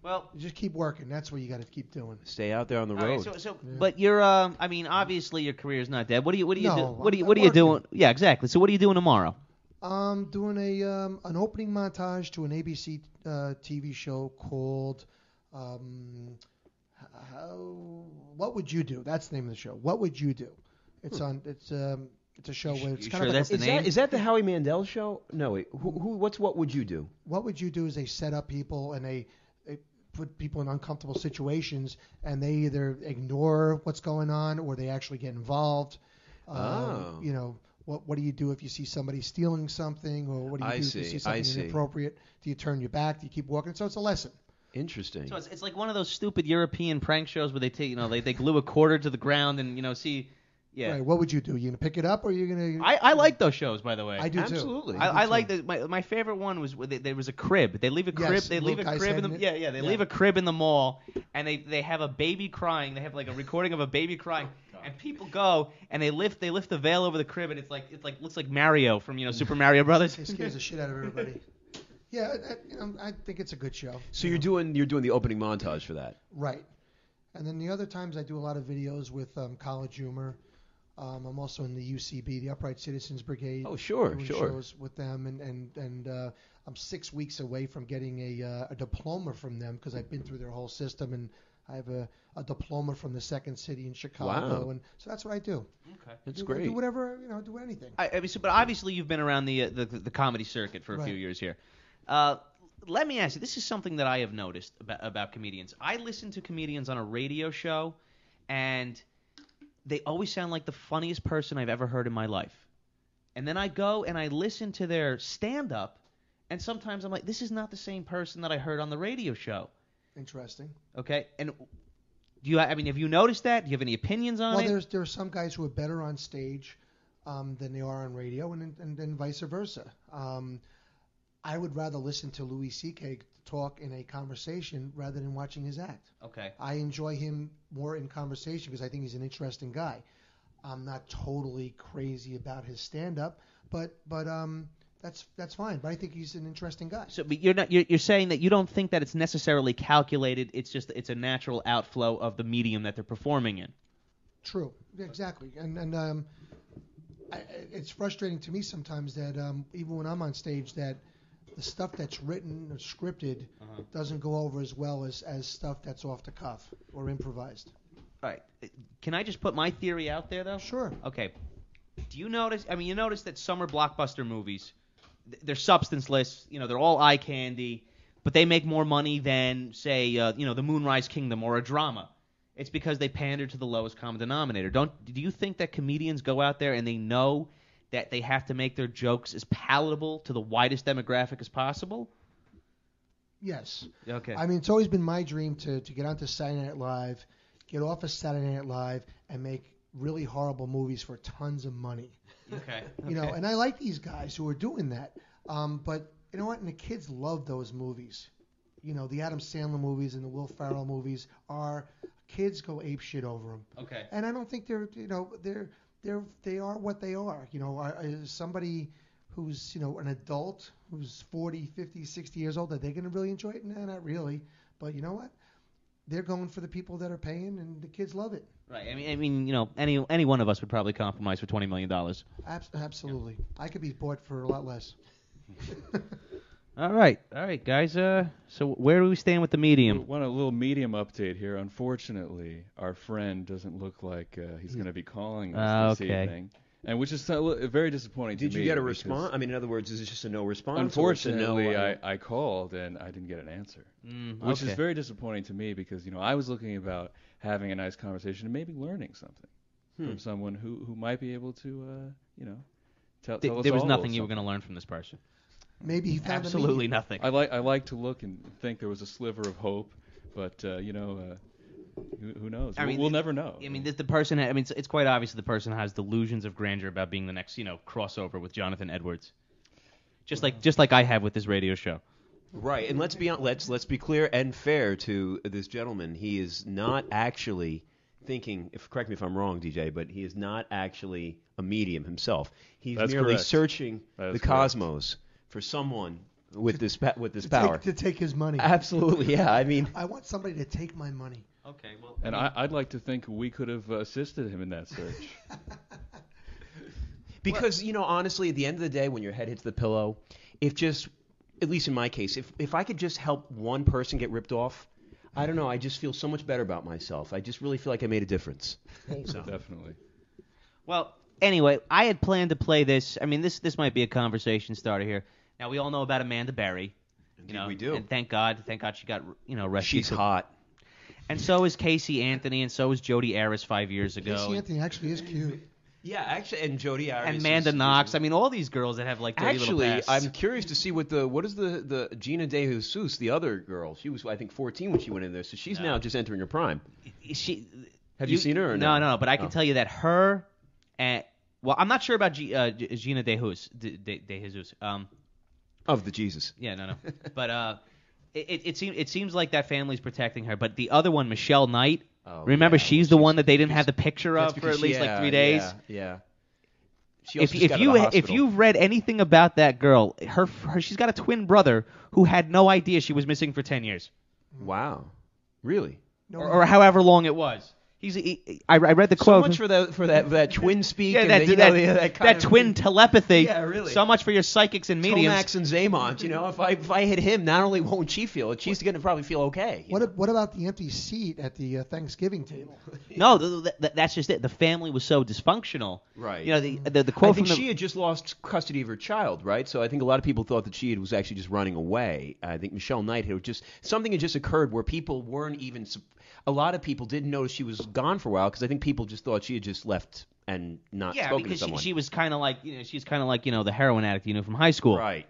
Well, you just keep working. That's what you got to keep doing. Stay out there on the road. Right, but you're, obviously your career is not dead. What are you doing? Yeah, exactly. So what are you doing tomorrow? I'm doing an opening montage to an ABC TV show called What Would You Do? That's the name of the show. What Would You Do? It's a show where it's kind of that's the name? Is that the Howie Mandel show? No, wait. What Would You Do? What Would You Do is they set up people and they put people in uncomfortable situations and they either ignore what's going on or they actually get involved. What do you do if you see somebody stealing something, or what do you do if you see something inappropriate? Do you turn your back? Do you keep walking? So it's a lesson. Interesting. So it's like one of those stupid European prank shows where they take they glue a quarter to the ground and see. Yeah. Right. What would you do? You gonna pick it up or are you gonna? I like those shows, by the way. I do Absolutely. too. I like that. My favorite one was where there was a crib. They leave a crib. Yes, They leave a crib in the They leave a crib in the mall, and they have a baby crying. They have like a recording of a baby crying, and people go and they lift the veil over the crib, and it's like looks like Mario from Super Mario Brothers. It scares the shit out of everybody. Yeah, I think it's a good show. So you're doing the opening montage for that. Right. And then the other times I do a lot of videos with College Humor. I'm also in the UCB, the Upright Citizens Brigade. Oh, sure. Doing shows with them, and I'm 6 weeks away from getting a diploma from them because I've been through their whole system, and I have a diploma from the Second City in Chicago, Wow. and so that's what I do. Okay, that's great. Do whatever, do anything. But obviously you've been around the comedy circuit for a few years here. Let me ask you, this is something that I have noticed about comedians. I listen to comedians on a radio show, and they always sound like the funniest person I've ever heard in my life. And then I go and I listen to their stand-up, and sometimes I'm like, this is not the same person that I heard on the radio show. Interesting. Okay, and have you noticed that? Do you have any opinions on it? Well, there are some guys who are better on stage than they are on radio, and then vice versa. I would rather listen to Louis C.K. talk in a conversation rather than watching his act. Okay. I enjoy him more in conversation because I think he's an interesting guy. I'm not totally crazy about his stand-up, but that's fine. But I think he's an interesting guy. So, but you're saying that you don't think that it's necessarily calculated. It's a natural outflow of the medium that they're performing in. True. Exactly. And it's frustrating to me sometimes that even when I'm on stage that the stuff that's written or scripted doesn't go over as well as stuff that's off the cuff or improvised. All right. Can I just put my theory out there, though? Sure. Okay. Do you notice? I mean, you notice that summer blockbuster movies, they're substanceless. They're all eye candy, but they make more money than, say, The Moonrise Kingdom or a drama. It's because they pander to the lowest common denominator. Do you think that comedians go out there and they know that they have to make their jokes as palatable to the widest demographic as possible? Yes. Okay. I mean, it's always been my dream to get onto Saturday Night Live, get off of Saturday Night Live, and make really horrible movies for tons of money. Okay. And I like these guys who are doing that. But you know what? And the kids love those movies. The Adam Sandler movies and the Will Ferrell movies kids go ape shit over them. Okay. And I don't think they are what they are. Somebody who's, an adult who's 40, 50, 60 years old, are they going to really enjoy it? No, not really. But you know what? They're going for the people that are paying, and the kids love it. Right. I mean, any one of us would probably compromise for $20 million. Absolutely. I could be bought for a lot less. All right, guys. So where do we stand with the medium? We want a little medium update here. Unfortunately, our friend doesn't look like he's going to be calling us this evening, and which is very disappointing to me. Did you get a response? I mean, in other words, is it just a no response? Unfortunately, I called and I didn't get an answer, which is very disappointing to me because I was looking about having a nice conversation and maybe learning something from someone who might be able to tell us There was all nothing you were going to learn from this person. Maybe he found absolutely nothing. I like to look and think there was a sliver of hope, but who knows? We'll never know. I mean, the person. I mean, it's quite obvious the person has delusions of grandeur about being the next, crossover with Jonathan Edwards, just like I have with this radio show. Right, and let's be clear and fair to this gentleman. He is not actually thinking. Correct me if I'm wrong, DJ, but he is not actually a medium himself. He's merely searching the cosmos for someone with this power to take his money. Absolutely, yeah. I mean, I want somebody to take my money. Okay, well. And I'd like to think we could have assisted him in that search. Because honestly, at the end of the day, when your head hits the pillow, at least in my case, if I could just help one person get ripped off, I don't know. I just feel so much better about myself. I just really feel like I made a difference. So. Definitely. Well, anyway, I had planned to play this. I mean, this might be a conversation starter here. Now, we all know about Amanda Berry. Indeed, we do. And thank God she got rescued. She's hot. And so is Casey Anthony, and so is Jodi Arias 5 years ago. Casey Anthony actually is cute. Yeah, actually, and Jodi Arias. And Amanda Knox. I mean, all these girls that have dirty little pasts. I'm curious to see what is the Gina De Jesus, the other girl. She was, I think, 14 when she went in there, so she's now just entering her prime. Have you seen her or no? No, but I can tell you that her and I'm not sure about Gina De Jesus. Of the Jesus. Yeah, no. But it seems like that family's protecting her. But the other one, Michelle Knight, remember she's the one that they didn't have the picture of for at least 3 days. Yeah. If you've read anything about that girl, she's got a twin brother who had no idea she was missing for 10 years. Wow. Really? Or however long it was. I read the quote. So much for that twin speak. Yeah, that twin telepathy. Yeah, really. So much for your psychics and mediums. Tomax and Zaymont. If I hit him, not only won't she feel it, she's going to probably feel okay. What about the empty seat at the Thanksgiving table? No, that's just it. The family was so dysfunctional. Right. The quote. I think she had just lost custody of her child, right? So I think a lot of people thought that she was actually just running away. I think Michelle Knight something had just occurred where people weren't even. A lot of people didn't notice she was gone for a while because I think people just thought she had just left and not spoken to someone. Yeah, because she was kind of like the heroin addict from high school. Right.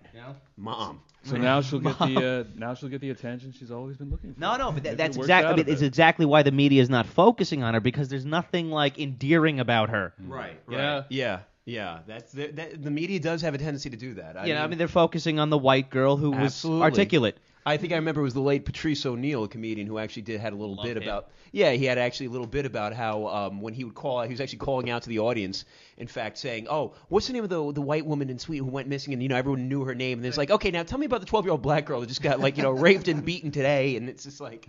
Mom. So now she'll get the attention she's always been looking for. No, but that's exactly. It's exactly why the media is not focusing on her because there's nothing endearing about her. Right. Yeah. The media does have a tendency to do that. I mean they're focusing on the white girl who was articulate. I think I remember it was the late Patrice O'Neill, a comedian who actually had a little bit about. Yeah, he had actually a little bit about how when he would call, he was actually calling out to the audience. In fact, saying, "Oh, what's the name of the white woman in Sweden who went missing?" And everyone knew her name. And it's like, okay, now tell me about the 12-year-old black girl that just got raped and beaten today. And it's just like,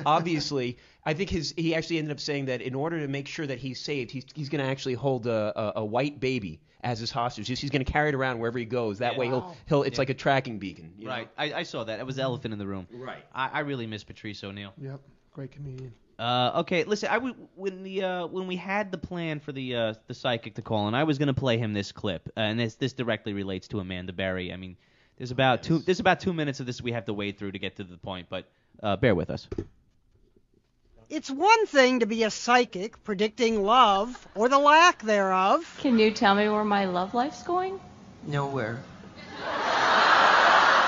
obviously, I think he actually ended up saying that in order to make sure that he's saved, he's going to actually hold a white baby as his hostage. He's going to carry it around wherever he goes. That way he'll it's like a tracking beacon. You know? I saw that. It was the elephant in the room. Right. I really miss Patrice O'Neal. Yep, great comedian. Okay, listen. When we had the plan for the psychic to call in, I was going to play him this clip, and this directly relates to Amanda Berry. I mean, there's about 2 minutes of this we have to wade through to get to the point, but bear with us. It's one thing to be a psychic predicting love or the lack thereof. Can you tell me where my love life's going? Nowhere.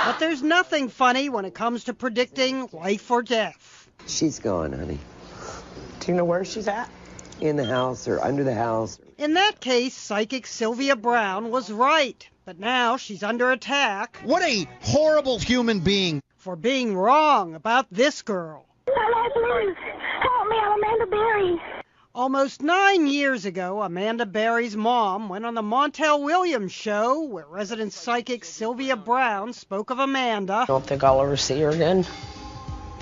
But there's nothing funny when it comes to predicting life or death. She's gone, honey. Do you know where she's at? In the house or under the house. In that case, psychic Sylvia Brown was right. But now she's under attack. What a horrible human being. For being wrong about this girl. Liz. Help me, I'm Amanda Berry. Almost 9 years ago, Amanda Berry's mom went on the Montel Williams show where resident psychic Sylvia Brown spoke of Amanda. I don't think I'll ever see her again.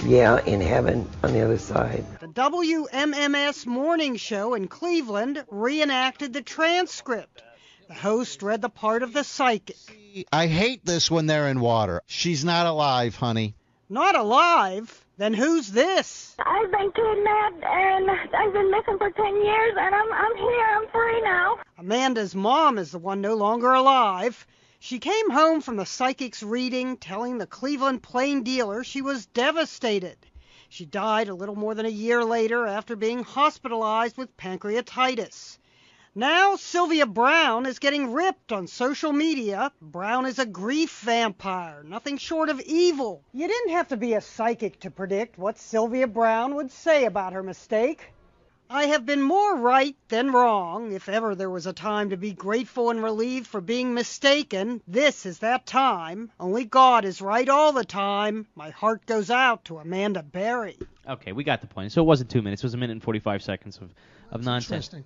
Yeah, in heaven on the other side. The WMMS morning show in Cleveland reenacted the transcript. The host read the part of the psychic. I hate this when they're in water. She's not alive, honey. Not alive? Then who's this? I've been kidnapped and I've been missing for 10 years and I'm here. I'm free now. Amanda's mom is the one no longer alive. She came home from the psychic's reading telling the Cleveland Plain dealer she was devastated. She died a little more than a year later after being hospitalized with pancreatitis. Now Sylvia Brown is getting ripped on social media. Brown is a grief vampire, nothing short of evil. You didn't have to be a psychic to predict what Sylvia Brown would say about her mistake. I have been more right than wrong. If ever there was a time to be grateful and relieved for being mistaken, this is that time. Only God is right all the time. My heart goes out to Amanda Berry. Okay, we got the point. So it wasn't 2 minutes. It was 1 minute and 45 seconds of nonsense. Interesting.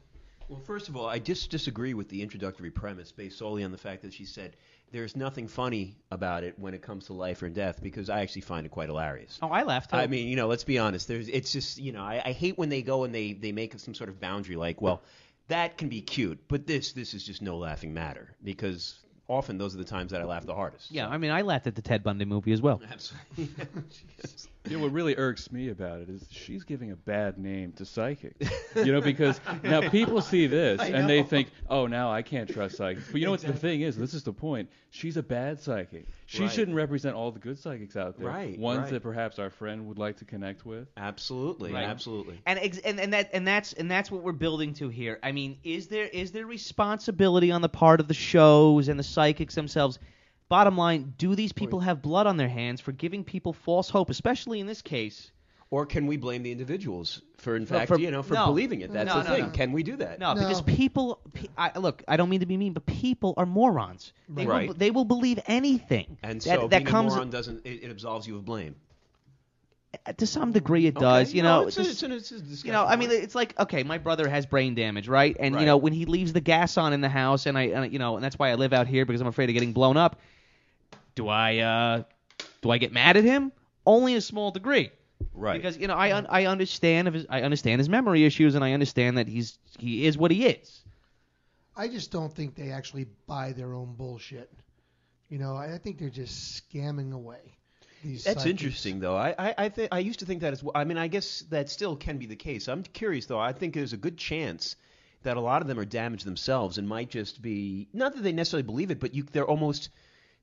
Well, first of all, I disagree with the introductory premise based solely on the fact that she said there's nothing funny about it when it comes to life or death, because I actually find it quite hilarious. Oh, I laughed too. I mean, let's be honest. It's just, I hate when they go and they make some sort of boundary like, well, that can be cute, but this is just no laughing matter, because often those are the times that I laugh the hardest. Yeah, I mean, I laughed at the Ted Bundy movie as well. Absolutely. What really irks me about it is she's giving a bad name to psychics. Because now people see this and they think, oh, now I can't trust psychics. But what the thing is? This is the point. She's a bad psychic. She shouldn't represent all the good psychics out there. Right. Ones that perhaps our friend would like to connect with. Absolutely. Right. Absolutely. And that's what we're building to here. I mean, is there responsibility on the part of the shows and the psychics themselves? Bottom line, do these people have blood on their hands for giving people false hope, especially in this case? Or can we blame the individuals for believing it? That's the thing. No. Can we do that? No, because people. Look, I don't mean to be mean, but people are morons. They will believe anything. And so being a moron doesn't it absolves you of blame? To some degree, it does. Okay. It's a discussion. I mean, it's like, okay, my brother has brain damage, right? And when he leaves the gas on in the house, and and that's why I live out here, because I'm afraid of getting blown up. Do I get mad at him? Only in a small degree. Right. Because I understand his memory issues, and I understand that he is what he is. I just don't think they actually buy their own bullshit. I think they're just scamming away. That's psychics. Interesting, though. I used to think that as well. I mean, I guess that still can be the case. I'm curious, though. I think there's a good chance that a lot of them are damaged themselves and might just be, not that they necessarily believe it, but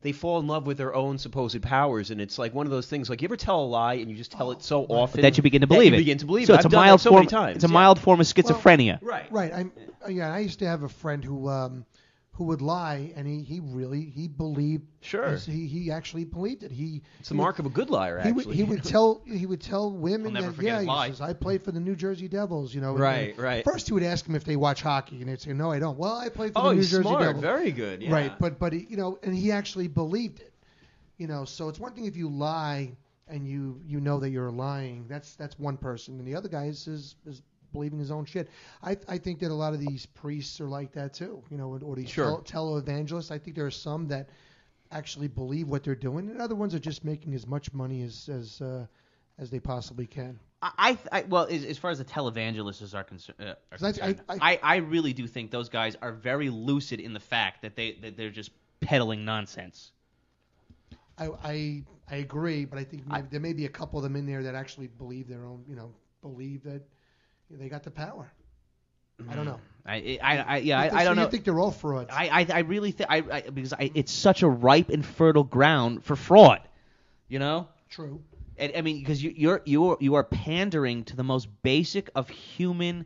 they fall in love with their own supposed powers, and it's like one of those things. Like, you ever tell a lie and you just tell it so often that you begin to believe it. So it's a mild form. Many times. It's a mild form of schizophrenia. Right. Right. I used to have a friend who would lie, and he believed. Sure. He actually believed it. It's the mark of a good liar. Actually, he would tell women never that forget he lie. says, I played for the New Jersey Devils. Right. First, he would ask them if they watch hockey, and they'd say, no, I don't. Well, I played for the New Jersey smart. Devils. Very good. Yeah. Right, but and he actually believed it. So it's one thing if you lie and you know that you're lying. That's one person, and the other guy is believing his own shit. I think that a lot of these priests are like that too. Or these televangelists. I think there are some that actually believe what they're doing, and other ones are just making as much money as they possibly can. Well, as far as the televangelists are concerned, I- I really do think those guys are very lucid in the fact that they're just peddling nonsense. I agree, but I think there may be a couple of them in there that actually believe their own, believe that they got the power. I don't know. I don't know. You think they're all frauds? I really think because it's such a ripe and fertile ground for fraud. True. And, I mean, because you are pandering to the most basic of human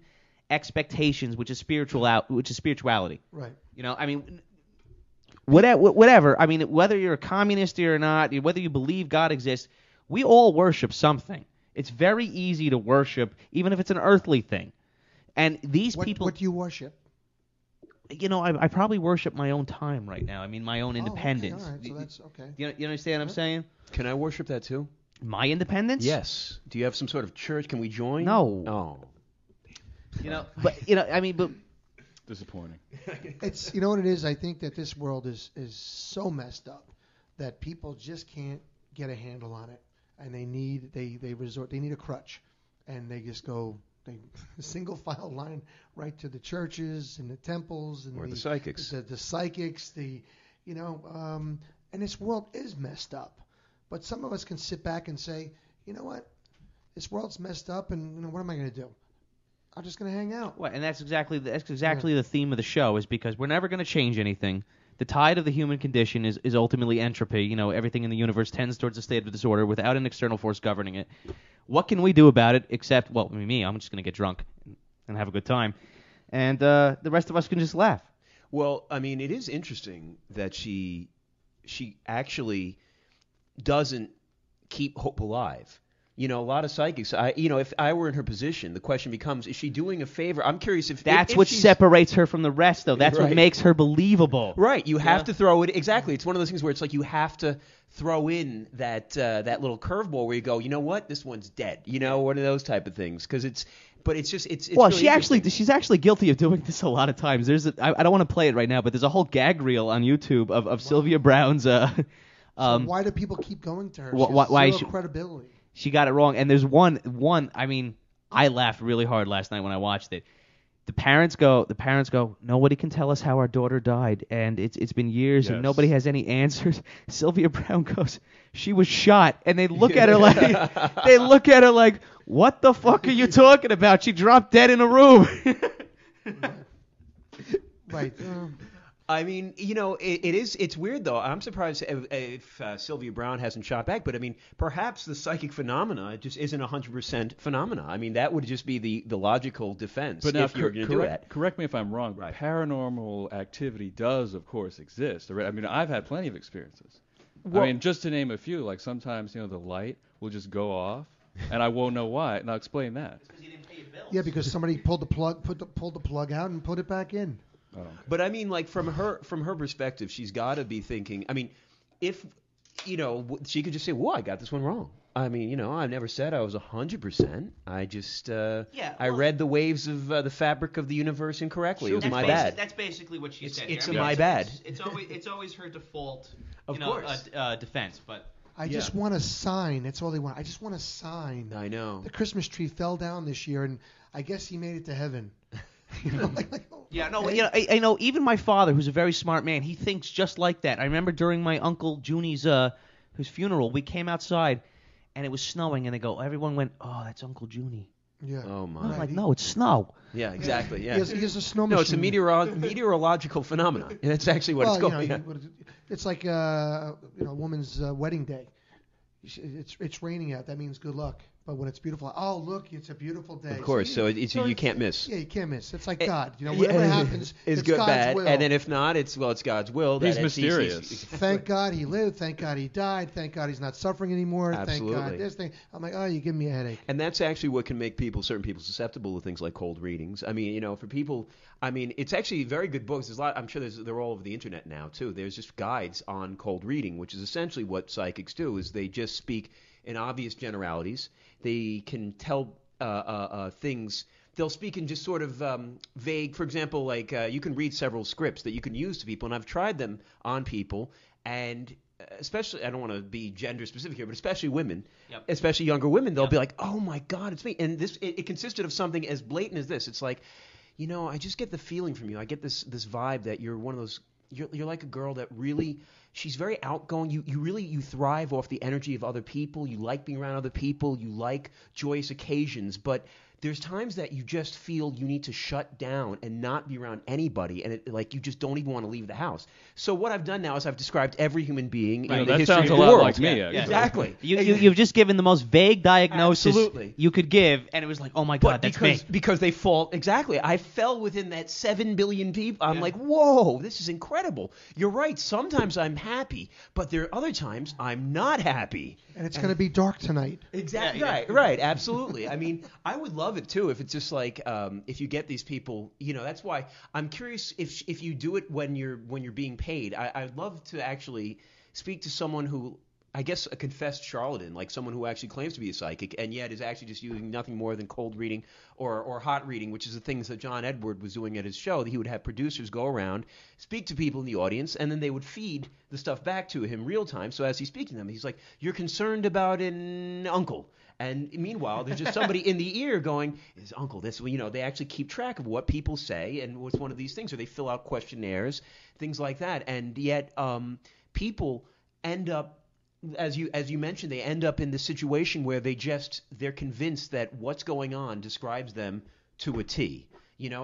expectations, which is spirituality. Right. I mean, whatever. I mean, whether you're a communist or not, whether you believe God exists, we all worship something. It's very easy to worship, even if it's an earthly thing. And these people. What do you worship? I probably worship my own time right now. I mean, my own independence. Okay, all right, so that's okay. You understand what I'm saying? Can I worship that too? My independence? Yes. Do you have some sort of church? Can we join? No. Oh. But disappointing. It's what it is. I think that this world is so messed up that people just can't get a handle on it, and they need a crutch, and they just go single file line right to the churches and the temples and the psychics, the psychics, and this world is messed up. But some of us can sit back and say, you know what, this world's messed up, and what am I going to do? I'm just going to hang out. Well, and that's exactly the theme of the show, is because we're never going to change anything. The tide of the human condition is ultimately entropy. Everything in the universe tends towards a state of disorder without an external force governing it. What can we do about it except, well, me, I'm just going to get drunk and have a good time. And the rest of us can just laugh. Well, I mean, it is interesting that she actually doesn't keep hope alive. A lot of psychics. If I were in her position, the question becomes: is she doing a favor? I'm curious if that's what separates her from the rest, though. That's what makes her believable. Right. You have to throw it. Exactly. It's one of those things where it's like you have to throw in that little curveball where you go, you know what, this one's dead. One of those type of things. Because it's. But it's just it's. Well, really she's actually guilty of doing this a lot of times. I don't want to play it right now, but there's a whole gag reel on YouTube of Sylvia Browne's. So why do people keep going to her? Why zero credibility. She got it wrong, and there's one. I mean, I laughed really hard last night when I watched it. The parents go, nobody can tell us how our daughter died, and it's been years, and nobody has any answers. Sylvia Browne goes, she was shot, and they look at her like, what the fuck are you talking about? She dropped dead in a room. Right. I mean, it's weird though. I'm surprised if Sylvia Browne hasn't shot back. But I mean, perhaps the psychic phenomena just isn't 100% phenomena. I mean, that would just be the logical defense. But now, if you're going to do that. Correct me if I'm wrong. Right. Paranormal activity does, of course, exist. I mean, I've had plenty of experiences. Well, I mean, just to name a few, like sometimes the light will just go off, and I won't know why, and I'll explain that. Because you didn't pay your bills. Yeah, because somebody pulled the plug out and put it back in. Oh, okay. But I mean, like from her perspective, she's got to be thinking. I mean, if she could just say, "Well, I got this one wrong." I mean, I never said I was 100%. I just I read the waves of the fabric of the universe incorrectly. It was my bad. That's basically what she said. It's my bad. It's always her default, defense. But I just want a sign. That's all they want. I just want a sign. I know. The Christmas tree fell down this year, and I guess he made it to heaven. I know. Even my father, who's a very smart man, he thinks just like that. I remember during my uncle Junie's his funeral, we came outside, and it was snowing, and everyone went, "Oh, that's Uncle Junie." Yeah. Oh my. I'm like, no, it's snow. Yeah, exactly. Yeah. He has a snow machine. No, it's a meteorological phenomenon. That's actually what it's called. It's like a woman's wedding day. It's raining out. That means good luck. But when it's beautiful, oh look, it's a beautiful day. Of course, so you can't miss. Yeah, you can't miss. It's like God. Whatever happens, it's good, God's bad, will. and then if not, it's God's will. He's mysterious. Thank God he lived. Thank God he died. Thank God he's not suffering anymore. Absolutely. Thank God this thing. I'm like, you give me a headache. And that's actually what can make certain people susceptible to things like cold readings. I mean, for people, I mean, it's actually very good books. There's a lot. I'm sure they're all over the internet now too. There's just guides on cold reading, which is essentially what psychics do. Is they just speak in obvious generalities. They can tell things. They'll speak in just sort of vague. For example, like you can read several scripts that you can use to people, and I've tried them on people, and especially, I don't want to be gender specific here, but especially women, Yep. especially younger women, they'll be like, oh my God, it's me. And it consisted of something as blatant as this. It's like, I just get the feeling from you. I get this vibe that you're one of those, you're like a girl that really, she's very outgoing. You thrive off the energy of other people. You like being around other people. You like joyous occasions, but there's times that you just feel you need to shut down and not be around anybody, and you just don't even want to leave the house. So what I've done now is I've described every human being in the that history sounds of a the lot world. like me. Yeah, Actually. Exactly. You've just given the most vague diagnosis Absolutely. you could give, and it was like, oh my God, that's me. Because they fall exactly. I fell within that 7 billion people. I'm like, whoa, this is incredible. You're right. Sometimes I'm happy, but there are other times I'm not happy. And it's going to be dark tonight. Exactly. Right. Absolutely. I mean, I would love it too if it's just like if you get these people. That's why I'm curious if you do it when you're being paid. I'd love to actually speak to someone who, I guess, a confessed charlatan, like someone who actually claims to be a psychic and yet is actually just using nothing more than cold reading or hot reading, which is the things that John Edward was doing at his show. That he would have producers go around, speak to people in the audience, and then they would feed the stuff back to him real time. So as he's speaking to them, he's like, "You're concerned about an uncle." And meanwhile, there's just somebody in the ear going, "Is uncle this?" They actually keep track of what people say, and what's one of these things, or they fill out questionnaires, things like that. And yet, people end up, as you mentioned, they end up in this situation where they're convinced that what's going on describes them to a T.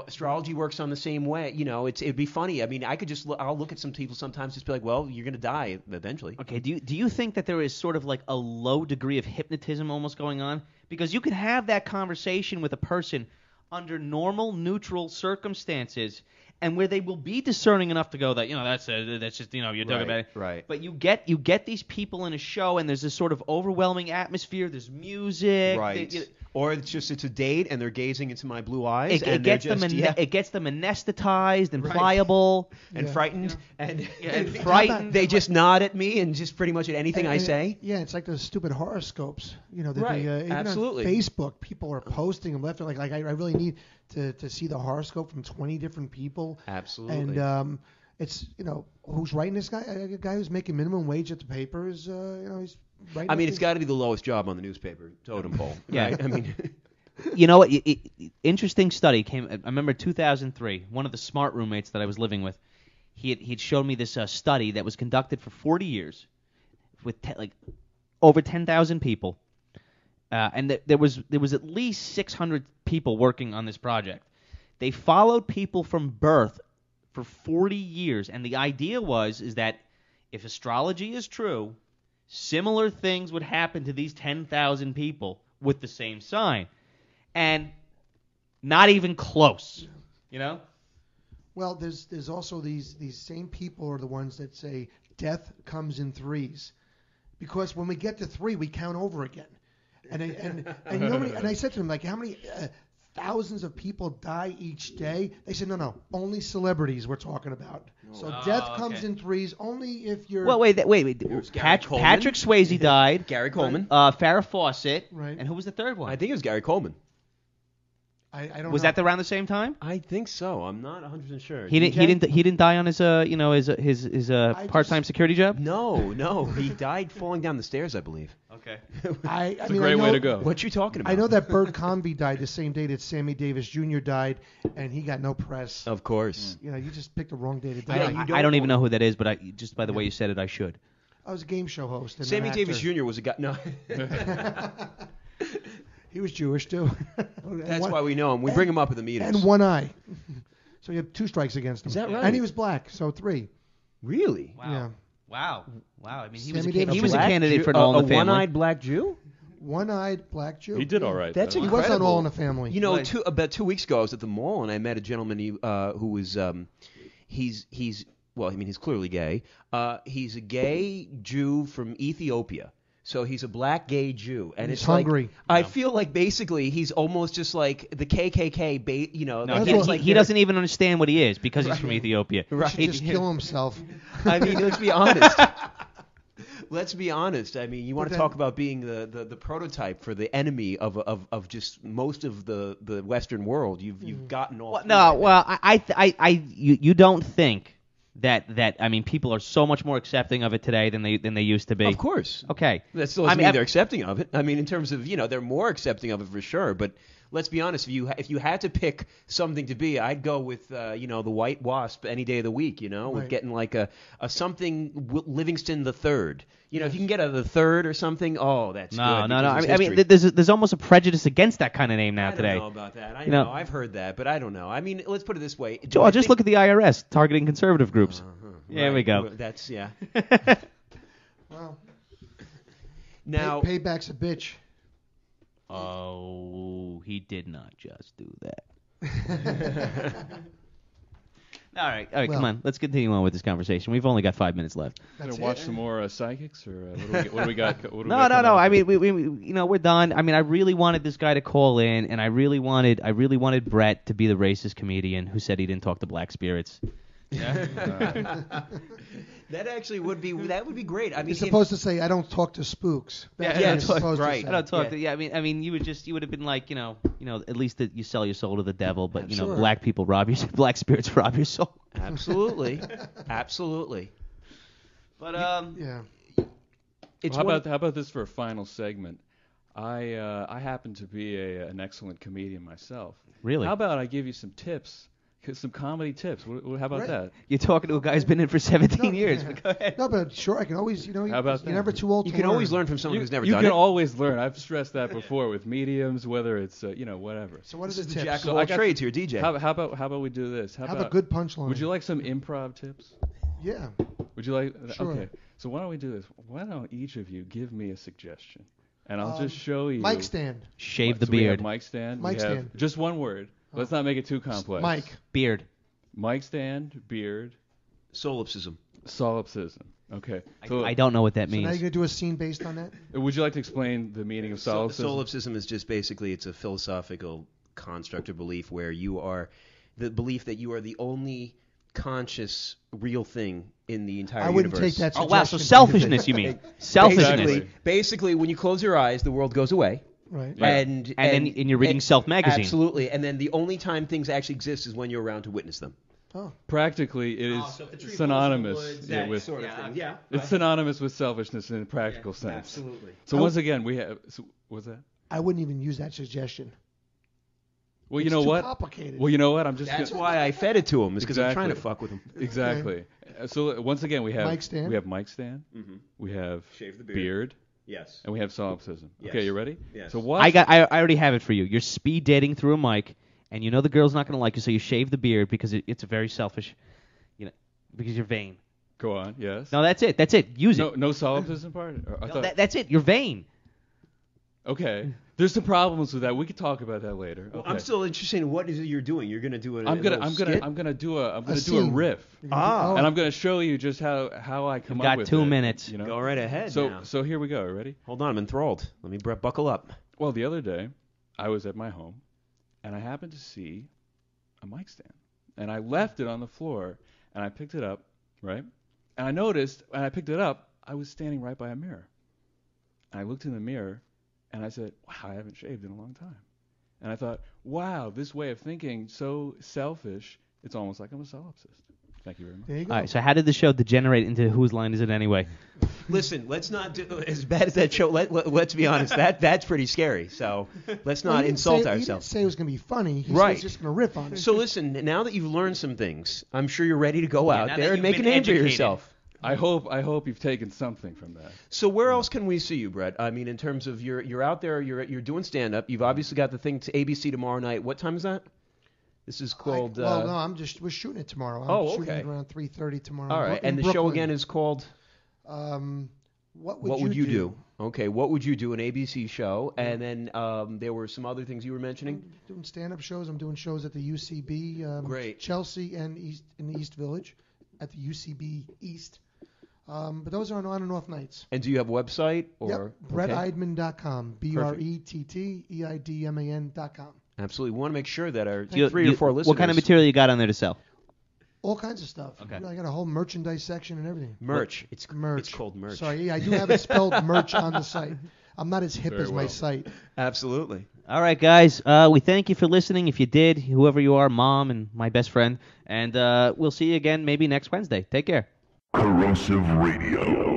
Astrology works on the same way. It'd be funny. I mean, I'll look at some people sometimes, just be like, well, you're gonna die eventually. Okay. Do you think that there is sort of like a low degree of hypnotism almost going on? Because you could have that conversation with a person under normal, neutral circumstances, and where they will be discerning enough to go that that's just you're talking about it. Right. But you get these people in a show, and there's this sort of overwhelming atmosphere. There's music. Right. Or it's a date, and they're gazing into my blue eyes, It gets them anesthetized and pliable and frightened, and frightened. They just nod at me and just pretty much at anything I say. Yeah, it's like those stupid horoscopes. Even absolutely. on Facebook, people are posting them left and like I really need to see the horoscope from 20 different people. Absolutely. And it's who's writing this guy? A guy who's making minimum wage at the paper is he's. I mean, it's got to be the lowest job on the newspaper totem pole. Yeah. Right? I mean, what? Interesting study came. I remember 2003. One of the smart roommates that I was living with, he'd shown me this study that was conducted for 40 years with over 10,000 people, and there was at least 600 people working on this project. They followed people from birth for 40 years, and the idea is that if astrology is true, similar things would happen to these 10,000 people with the same sign. And not even close, Well, there's also these same people are the ones that say death comes in threes. Because when we get to 3, we count over again. And I said to them, like, how many thousands of people die each day? They said, no, only celebrities we're talking about. So death comes in threes only if you're... Well, wait. Patrick Swayze died. Gary Coleman. Farrah Fawcett. Right. And who was the third one? I think it was Gary Coleman. I don't know. Was that around the same time? I think so. I'm not 100% sure. He didn't die on his his part-time security job? No. He died falling down the stairs, I believe. Okay. It's a great way to go. What you talking about? I know that Bert Convy died the same day that Sammy Davis Jr. died, and he got no press. Of course. You just picked the wrong day to die. I don't even know who that is, but just by the way you said it, I should. I was a game show host. And Sammy Davis Jr. was a guy. No. He was Jewish too. That's why we know him. We bring him up at the meetings. And one eye. So you have 2 strikes against him. Is that right? And he was black, so 3. Really? Wow. Yeah. Wow. I mean, he Sammy was a candidate for an All in the Family. A one-eyed black Jew? One-eyed black Jew. He did all right. That's incredible. He was on All in the Family. About 2 weeks ago, I was at the mall and I met a gentleman who was he's clearly gay. He's a gay Jew from Ethiopia. So he's a black gay Jew, and he's it's hungry. I feel like basically he's almost just like the KKK. He doesn't even understand what he is because he's from Ethiopia. Right. He should just kill himself. I mean, let's be honest. Let's be honest. I mean, you want to talk about being the prototype for the enemy of just most of the Western world. You've gotten all. You don't think that I mean, people are so much more accepting of it today than they used to be. Of course. Okay. That still doesn't mean they're accepting of it. I mean, in terms of, they're more accepting of it for sure. But let's be honest, if you had to pick something to be, I'd go with, the White Wasp any day of the week, with getting like a something Livingston the Third. If you can get a third or something, that's good. No. I mean, there's almost a prejudice against that kind of name now today. I don't know about that. I know. I've heard that, but I don't know. I mean, let's put it this way. Joel, just look at the IRS targeting conservative groups. There we go. That's, yeah. Well, now, payback's a bitch. Oh, he did not just do that. All right, well, come on. Let's continue on with this conversation. We've only got 5 minutes left. Gonna watch some more psychics, or what do we got? No. I mean, we're done. I mean, I really wanted this guy to call in, and I really wanted Brett to be the racist comedian who said he didn't talk to black spirits. Yeah. That actually would be great. I mean, you're supposed to say, "I don't talk to spooks." That's right. I don't talk to. Yeah, I mean, you would have been like, at least that you sell your soul to the devil, but sure. Black people rob your black spirits rob your soul. Absolutely, absolutely. But yeah. How about this for a final segment? I happen to be an excellent comedian myself. Really? How about I give you some tips? Some comedy tips. How about that? You're talking to a guy who's been in for 17 years. But go ahead. No, but sure, I can always, How about you're never too old to learn. You can always learn from someone who's never done it. You can always learn. I've stressed that before with mediums, whether it's, whatever. So what are the tips? Jack of all trades here, DJ. How about we do this? Have a good punchline. Would you like some improv tips? Yeah. Would you like? Sure. Okay. So why don't we do this? Why don't each of you give me a suggestion, and I'll just show you. Mic stand. Shave the so beard. We have mic stand. Mic stand. Just one word. Let's not make it too complex. Mic. Beard. Mic stand, beard. Solipsism. Okay. I don't know what that means. So now you're going to do a scene based on that? Would you like to explain the meaning of solipsism? Solipsism is just basically, it's a philosophical construct or belief where you are, the belief that you are the only conscious, real thing in the entire universe. I wouldn't take that suggestion. Oh, wow, so selfishness, you mean. Selfishness. Basically, when you close your eyes, the world goes away. Right. And then you're reading Self magazine. Absolutely. And then the only time things actually exist is when you're around to witness them. Oh. Practically, it is synonymous with sort of thing. Yeah. It's synonymous with selfishness in a practical sense. Absolutely. So once again, we have. What's that? I wouldn't even use that suggestion. Well, it's you know too what? Complicated. Well, you know what? I'm just. That's why I fed it to him. Is because I'm trying to fuck with him. Exactly. Okay. So once again, we have mic stand. We have mic stand. Mm-hmm. We have shave the beard. Yes. And we have solipsism. Yes. Okay, you ready? Yes. So what? I already have it for you. You're speed dating through a mic, and you know the girl's not going to like you, so you shave the beard because it's a very selfish, because you're vain. Go on. Yes. No, that's it. That's it. Use it. No solipsism part. That's it. You're vain. Okay. There's some problems with that. We could talk about that later. Well, okay. I'm still interested in what is it you're doing. You're going to do I'm gonna do a riff. And I'm gonna show you just how I come up with it. Got 2 minutes. Go right ahead. So here we go. Ready? Hold on, I'm enthralled. Let me buckle up. Well, the other day, I was at my home, and I happened to see a mic stand, and I left it on the floor, and I picked it up, right? And I noticed when I picked it up, I was standing right by a mirror. And I looked in the mirror, and I said, wow, I haven't shaved in a long time. And I thought, wow, this way of thinking, so selfish, it's almost like I'm a solipsist. Thank you very much. There you go. All right, so how did the show degenerate into whose line is it anyway? Listen, let's not do as bad as that show. Let's be honest. That's pretty scary. So let's not insult ourselves. He didn't say it was going to be funny. He said right. he was just going to riff on it. So listen, now that you've learned some things, I'm sure you're ready to go out there and make a name for yourself. I hope you've taken something from that. So where else can we see you, Brett? I mean, in terms of you're out there, you're doing stand-up. You've obviously got the thing to ABC tomorrow night. What time is that? This is called. No, we're shooting it tomorrow. I'm shooting it around 3:30 tomorrow. All right, and the show again is called. What would you do? Okay, what would you do? An ABC show, and then there were some other things you were mentioning. I'm doing stand-up shows. I'm doing shows at the UCB, Great. Chelsea, and in the East Village, at the UCB East. But those are on and off nights. And do you have a website? Yep, BrettEidman.com. BRETTEIDMAN.com. Absolutely. We want to make sure that our 3 or 4 listeners. What kind of material you got on there to sell? All kinds of stuff. Okay. I got a whole merchandise section and everything. Merch. Merch. It's called merch. Sorry, I do have it spelled merch on the site. I'm not as hip Very as my well. site. Absolutely. All right, guys. We thank you for listening. If you did, whoever you are, Mom and my best friend, and we'll see you again maybe next Wednesday. Take care. Corrosive Radio.